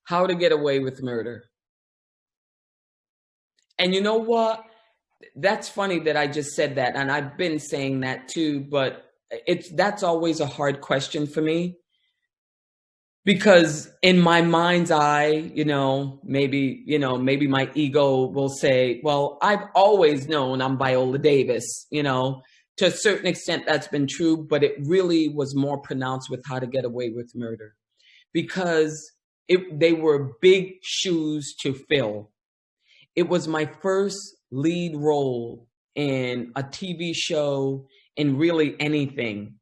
How to Get Away with Murder. And you know what? That's funny that I just said that, and I've been saying that too, but that's always a hard question for me. Because in my mind's eye, maybe my ego will say, well, I've always known I'm Viola Davis, To a certain extent, that's been true, but it really was more pronounced with How to Get Away with Murder, because they were big shoes to fill. It was my first lead role in a TV show, in really anything.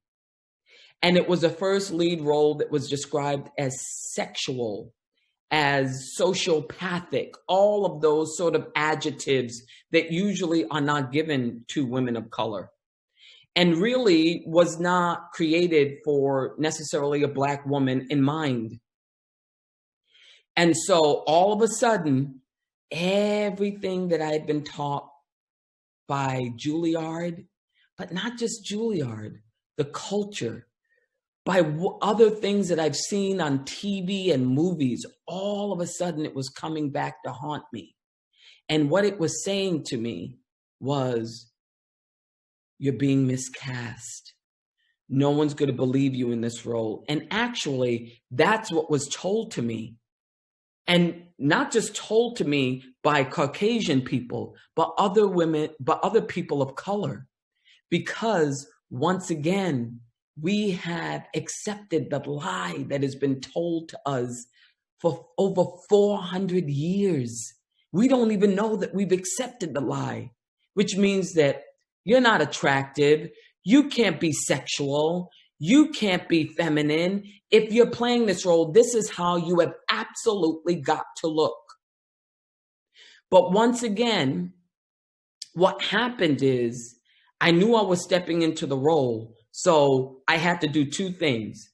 And it was the first lead role that was described as sexual, as sociopathic, all of those sort of adjectives that usually are not given to women of color. And really was not created for necessarily a Black woman in mind. And so all of a sudden, everything that I had been taught by Juilliard, but not just Juilliard, the culture, by other things that I've seen on TV and movies, all of a sudden it was coming back to haunt me. And what it was saying to me was, you're being miscast. No one's going to believe you in this role. And actually, that's what was told to me. And not just told to me by Caucasian people, but other women, but other people of color. Because once again, we have accepted the lie that has been told to us for over 400 years. We don't even know that we've accepted the lie, which means that you're not attractive. You can't be sexual. You can't be feminine. If you're playing this role, this is how you have absolutely got to look. But once again, what happened is I knew I was stepping into the role. So I had to do two things.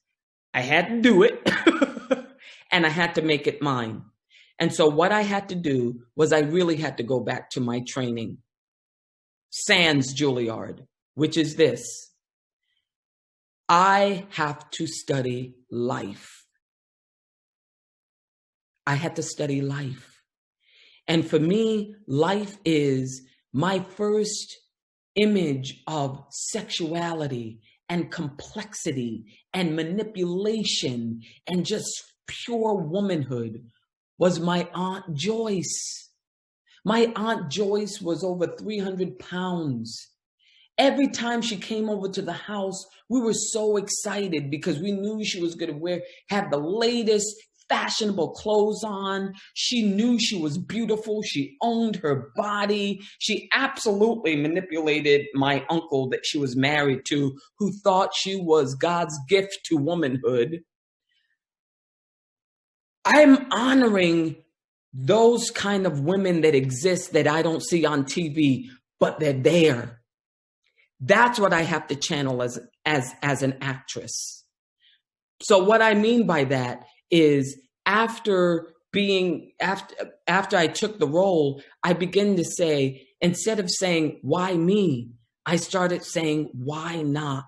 I had to do it and I had to make it mine. And so what I had to do was I really had to go back to my training. Sans Juilliard, which is this. I have to study life. I had to study life. And for me, life is my first image of sexuality and complexity and manipulation and just pure womanhood was my Aunt Joyce. My Aunt Joyce was over 300 pounds. Every time she came over to the house, we were so excited because we knew she was going to have the latest fashionable clothes on. She knew she was beautiful. She owned her body. She absolutely manipulated my uncle that she was married to, who thought she was God's gift to womanhood. I'm honoring those kind of women that exist that I don't see on TV, but they're there. That's what I have to channel as an actress. So what I mean by that is after I took the role, I began to say, instead of saying, why me? I started saying, why not?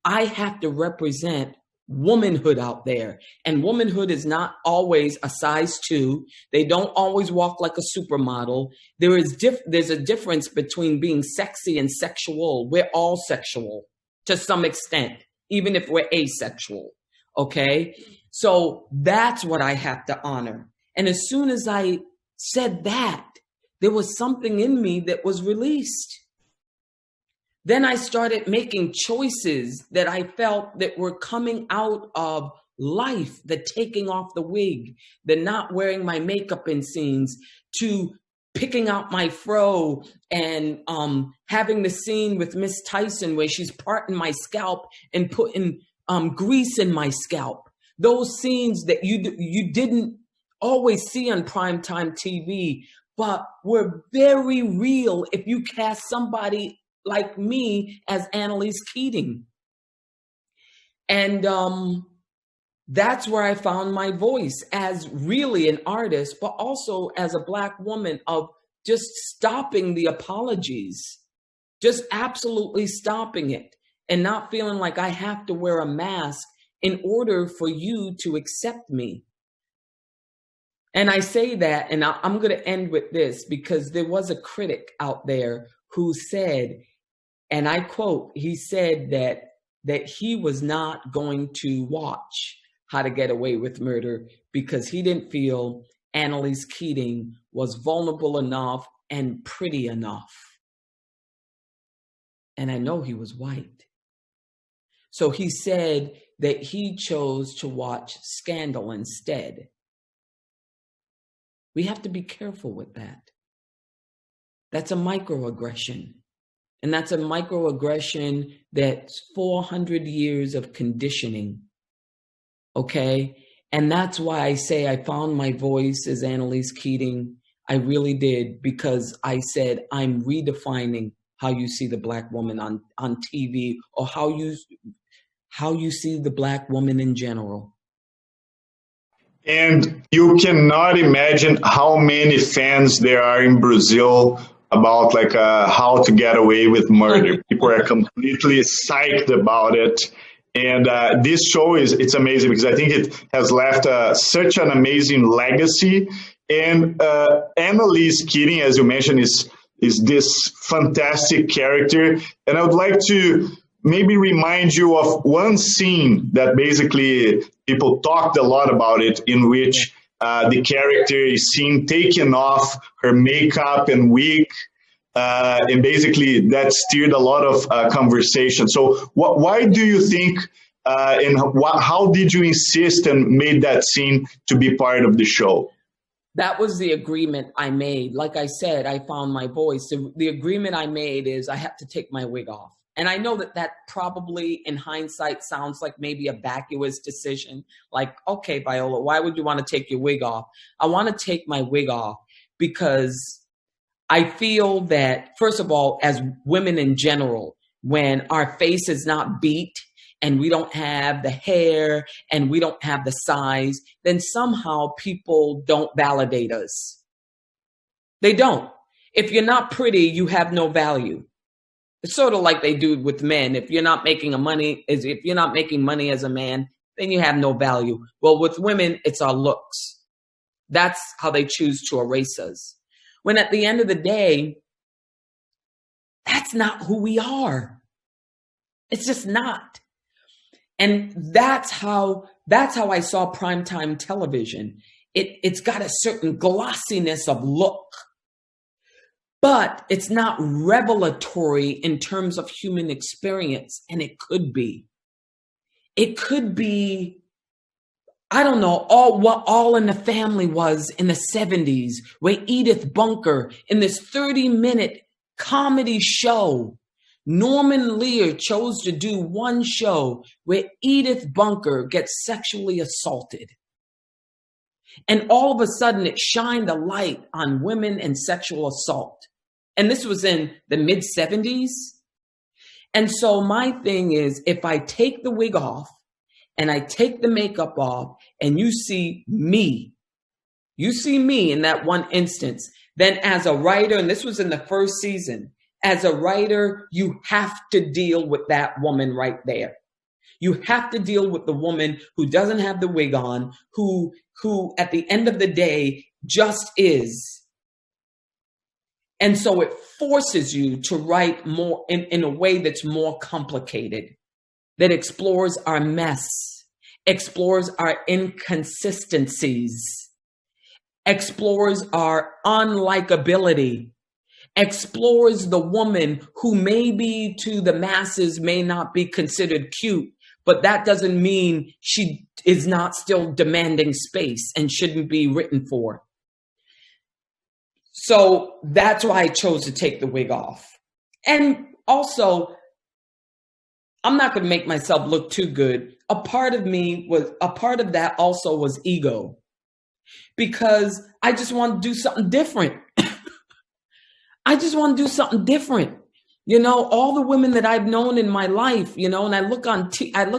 I have to represent womanhood out there. And womanhood is not always a size 2. They don't always walk like a supermodel. There's a difference between being sexy and sexual. We're all sexual to some extent, even if we're asexual. Okay? So that's what I have to honor. And as soon as I said that, there was something in me that was released. then I started making choices that I felt that were coming out of life, the taking off the wig, the not wearing my makeup in scenes, to picking out my fro and having the scene with Miss Tyson where she's parting my scalp and putting grease in my scalp. Those scenes that you didn't always see on primetime TV, but were very real if you cast somebody like me as Annalise Keating. And that's where I found my voice as really an artist, but also as a Black woman, of just stopping the apologies, just absolutely stopping it, and not feeling like I have to wear a mask in order for you to accept me. And I say that, and I'm going to end with this, because there was a critic out there who said, and I quote, he said that he was not going to watch How to Get Away with Murder because he didn't feel Annalise Keating was vulnerable enough and pretty enough. And I know he was white. So he said that he chose to watch Scandal instead. We have to be careful with that. That's a microaggression. And that's a microaggression that's 400 years of conditioning. Okay? And that's why I say I found my voice as Annalise Keating. I really did, because I said I'm redefining how you see the Black woman on TV, or how you see the Black woman in general. And you cannot imagine how many fans there are in Brazil about like How to Get Away with Murder. People are completely psyched about it. And this show it's amazing, because I think it has left such an amazing legacy. And Annalise Keating, as you mentioned, is this fantastic character. And I would like to maybe remind you of one scene that basically people talked a lot about it, in which the character is seen taking off her makeup and wig. And basically that steered a lot of conversation. So why do you think, and how did you insist and made that scene to be part of the show? That was the agreement I made. Like I said, I found my voice. The agreement I made is I have to take my wig off. And I know that probably in hindsight sounds like maybe a vacuous decision. Like, okay, Viola, why would you want to take your wig off? I want to take my wig off because I feel that, first of all, as women in general, when our face is not beat and we don't have the hair and we don't have the size, then somehow people don't validate us. They don't. If you're not pretty, you have no value. It's sort of like they do with men. If you're not making money as a man, then you have no value. Well, with women, it's our looks. That's how they choose to erase us. When at the end of the day, that's not who we are. It's just not. And that's how I saw primetime television. It's got a certain glossiness of look, but it's not revelatory in terms of human experience. And it could be. It could be, I don't know, what All in the Family was in the 70s, where Edith Bunker, in this 30-minute comedy show, Norman Lear chose to do one show where Edith Bunker gets sexually assaulted. And all of a sudden it shined a light on women and sexual assault. And this was in the mid-70s. And so my thing is, if I take the wig off and I take the makeup off and you see me in that one instance, then as a writer, and this was in the first season, as a writer, you have to deal with that woman right there. You have to deal with the woman who doesn't have the wig on, who at the end of the day just is. And so it forces you to write more in a way that's more complicated, that explores our mess, explores our inconsistencies, explores our unlikability, explores the woman who maybe to the masses may not be considered cute, but that doesn't mean she is not still demanding space and shouldn't be written for. So that's why I chose to take the wig off. And also, I'm not going to make myself look too good. A part of that also was ego, because I just want to do something different. I just want to do something different. You know, all the women that I've known in my life, you know, and I look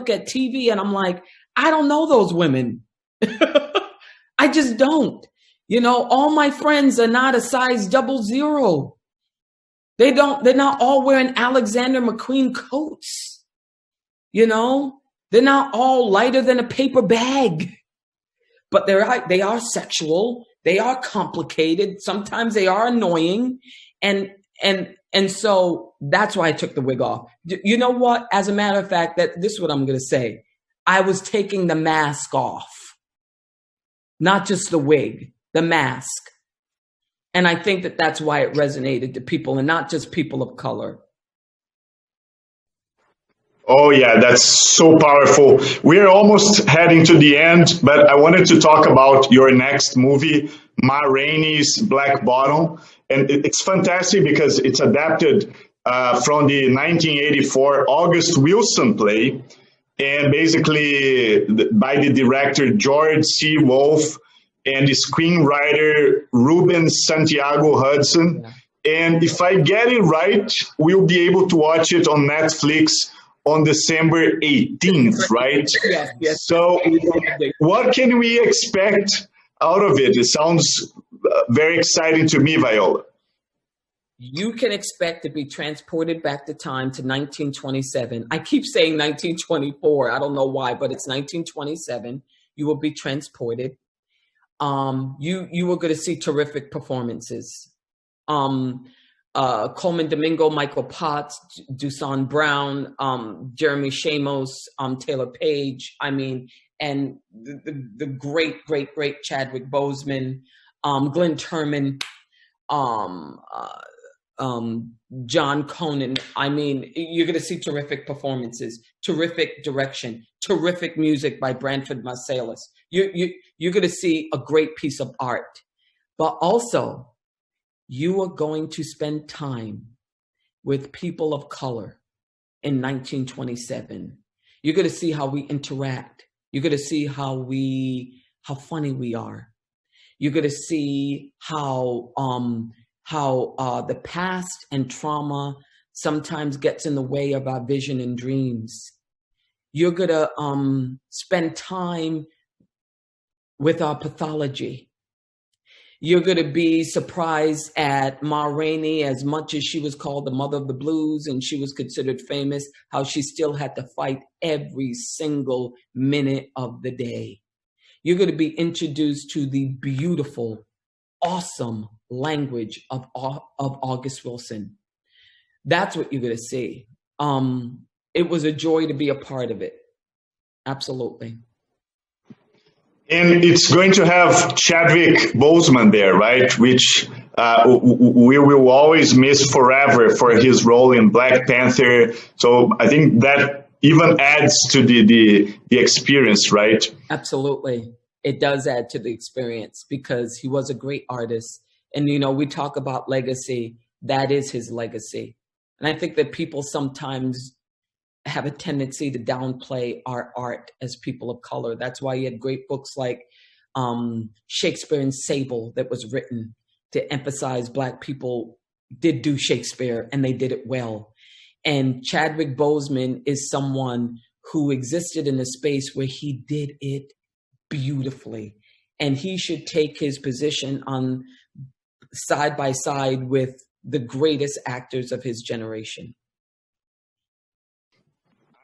at TV and I'm like, I don't know those women. I just don't. You know, all my friends are not a size 00. They're not all wearing Alexander McQueen coats. You know, they're not all lighter than a paper bag, but they are sexual. They are complicated. Sometimes they are annoying. And so that's why I took the wig off. You know what? As a matter of fact, this is what I'm going to say. I was taking the mask off, not just the wig, the mask. And I think that that's why it resonated to people, and not just people of color. Oh, yeah, that's so powerful. We're almost heading to the end, but I wanted to talk about your next movie, Ma Rainey's Black Bottom. And it's fantastic because it's adapted from the 1984 August Wilson play, and basically by the director George C. Wolfe and the screenwriter Ruben Santiago Hudson. Yeah. And if I get it right, we'll be able to watch it on Netflix on December 18th, right? Yes. So what can we expect out of it? It sounds very exciting to me, Viola. You can expect to be transported back to time to 1927. I keep saying 1924. I don't know why, but it's 1927. You will be transported. You were going to see terrific performances. Coleman Domingo, Michael Potts, Dusan Brown, Jeremy Shamos, Taylor Page. I mean, and the great Chadwick Boseman, Glenn Turman, John Conan. I mean, you're going to see terrific performances, terrific direction, terrific music by Branford Marsalis. You're going to see a great piece of art, but also you are going to spend time with people of color in 1927. You're going to see how we interact. You're going to see how funny we are. You're going to see how the past and trauma sometimes gets in the way of our vision and dreams. You're going to spend time with our pathology. You're going to be surprised at Ma Rainey, as much as she was called the mother of the blues and she was considered famous, how she still had to fight every single minute of the day. You're going to be introduced to the beautiful, awesome language of August Wilson. That's what you're going to see. It was a joy to be a part of it. Absolutely. And it's going to have Chadwick Boseman there, right? Which we will always miss forever for his role in Black Panther. So I think that even adds to the experience, right? Absolutely. It does add to the experience because he was a great artist. And, you know, we talk about legacy. That is his legacy. And I think that people sometimes have a tendency to downplay our art as people of color. That's why he had great books like Shakespeare and Sable that was written to emphasize Black people did do Shakespeare and they did it well. And Chadwick Boseman is someone who existed in a space where he did it beautifully. And he should take his position on side by side with the greatest actors of his generation.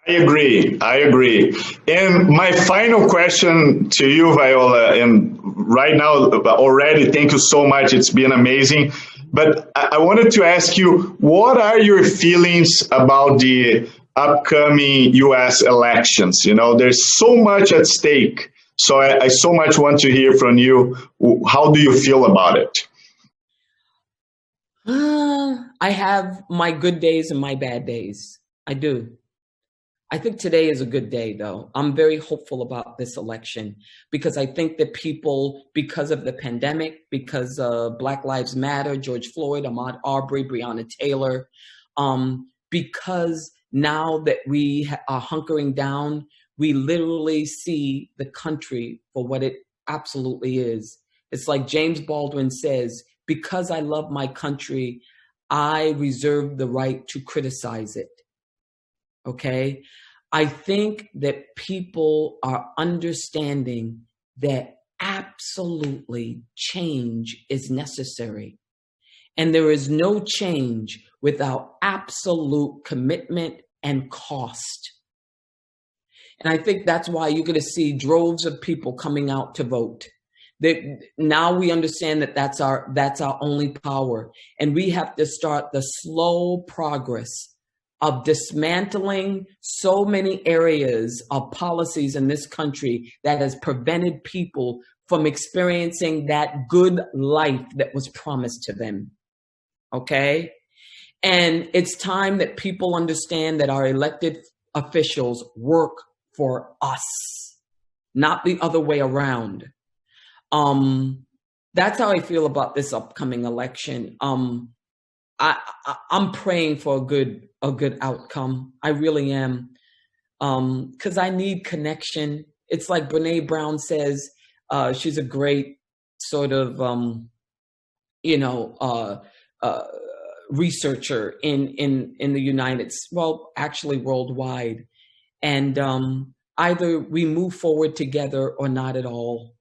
I agree. And my final question to you, Viola, and right now already, thank you so much. It's been amazing. But I wanted to ask you, what are your feelings about the upcoming U.S. elections? You know, there's so much at stake. So I so much want to hear from you. How do you feel about it? I have my good days and my bad days. I do. I think today is a good day, though. I'm very hopeful about this election because I think that people, because of the pandemic, because Black Lives Matter, George Floyd, Ahmaud Arbery, Breonna Taylor, because now that we are hunkering down, we literally see the country for what it absolutely is. It's like James Baldwin says, because I love my country, I reserve the right to criticize it. Okay? I think that people are understanding that absolutely change is necessary. And there is no change without absolute commitment and cost. And I think that's why you're going to see droves of people coming out to vote. That now we understand that that's our only power. And we have to start the slow progress of dismantling so many areas of policies in this country that has prevented people from experiencing that good life that was promised to them. Okay? And it's time that people understand that our elected officials work for us, not the other way around. That's how I feel about this upcoming election. I'm praying for a good outcome. I really am. 'Cause I need connection. It's like Brene Brown says, she's a great sort of, researcher in the United States, well, actually worldwide. And either we move forward together or not at all.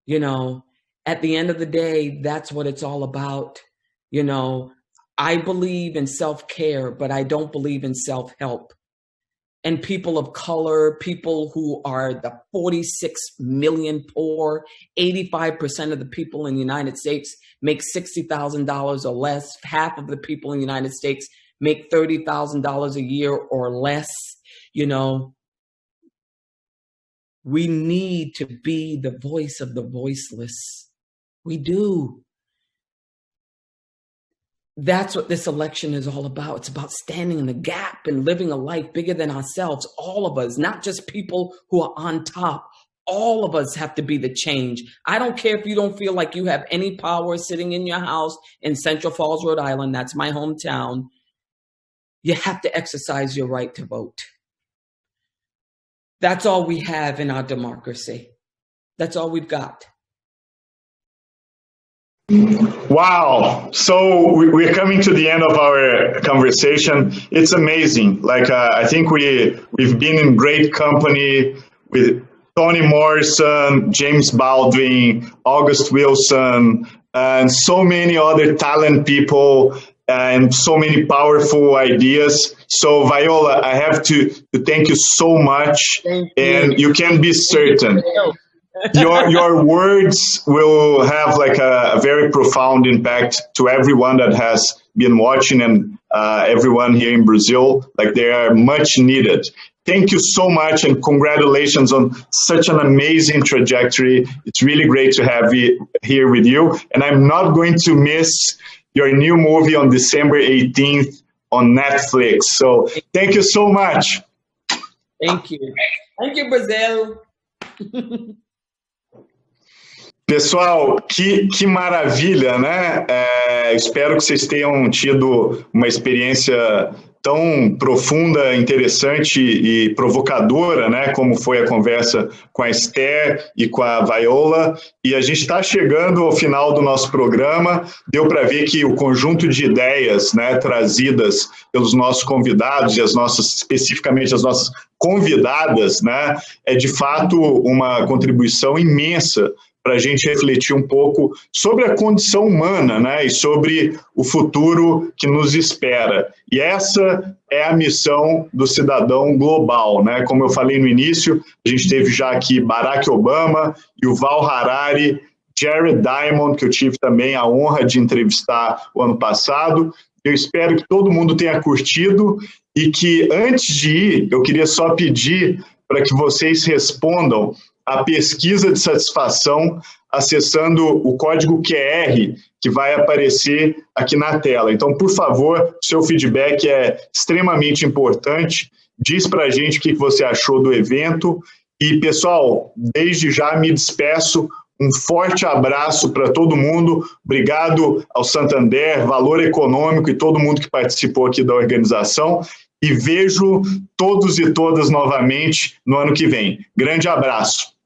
You know, at the end of the day, that's what it's all about. You know, I believe in self-care, but I don't believe in self-help. And people of color, people who are the 46 million poor, 85% of the people in the United States make $60,000 or less. Half of the people in the United States make $30,000 a year or less. You know, we need to be the voice of the voiceless. We do. That's what this election is all about. It's about standing in the gap and living a life bigger than ourselves. All of us, not just people who are on top. All of us have to be the change. I don't care if you don't feel like you have any power sitting in your house in Central Falls, Rhode Island. That's my hometown. You have to exercise your right to vote. That's all we have in our democracy. That's all we've got. Wow. So we're coming to the end of our conversation. It's amazing. Like, I think we've been in great company with Toni Morrison, James Baldwin, August Wilson, and so many other talented people and so many powerful ideas. So Viola, I have to thank you so much. Thank you. And you can be certain your words will have like a very profound impact to everyone that has been watching and everyone here in Brazil. Like, they are much needed. Thank you so much and congratulations on such an amazing trajectory. It's really great to have you here with you. And I'm not going to miss your new movie on December 18th on Netflix. So thank you so much. Thank you. Thank you, Brazil. Pessoal, que maravilha, né? Espero que vocês tenham tido uma experiência tão profunda, interessante e provocadora, né? Como foi a conversa com a ESTHER e com a Viola. E a gente está chegando ao final do nosso programa. Deu para ver que o conjunto de ideias, né, trazidas pelos nossos convidados e especificamente as nossas convidadas, né, é de fato uma contribuição imensa para a gente refletir um pouco sobre a condição humana, né, e sobre o futuro que nos espera. E essa é a missão do Cidadão Global, né? Como eu falei no início, a gente teve já aqui Barack Obama, Yuval Harari, Jared Diamond, que eu tive também a honra de entrevistar o ano passado. Eu espero que todo mundo tenha curtido e que, antes de ir, eu queria só pedir para que vocês respondam a pesquisa de satisfação acessando o código QR que vai aparecer aqui na tela. Então, por favor, seu feedback é extremamente importante. Diz para a gente o que você achou do evento. E, pessoal, desde já me despeço. Um forte abraço para todo mundo. Obrigado ao Santander, Valor Econômico e todo mundo que participou aqui da organização. E vejo todos e todas novamente no ano que vem. Grande abraço.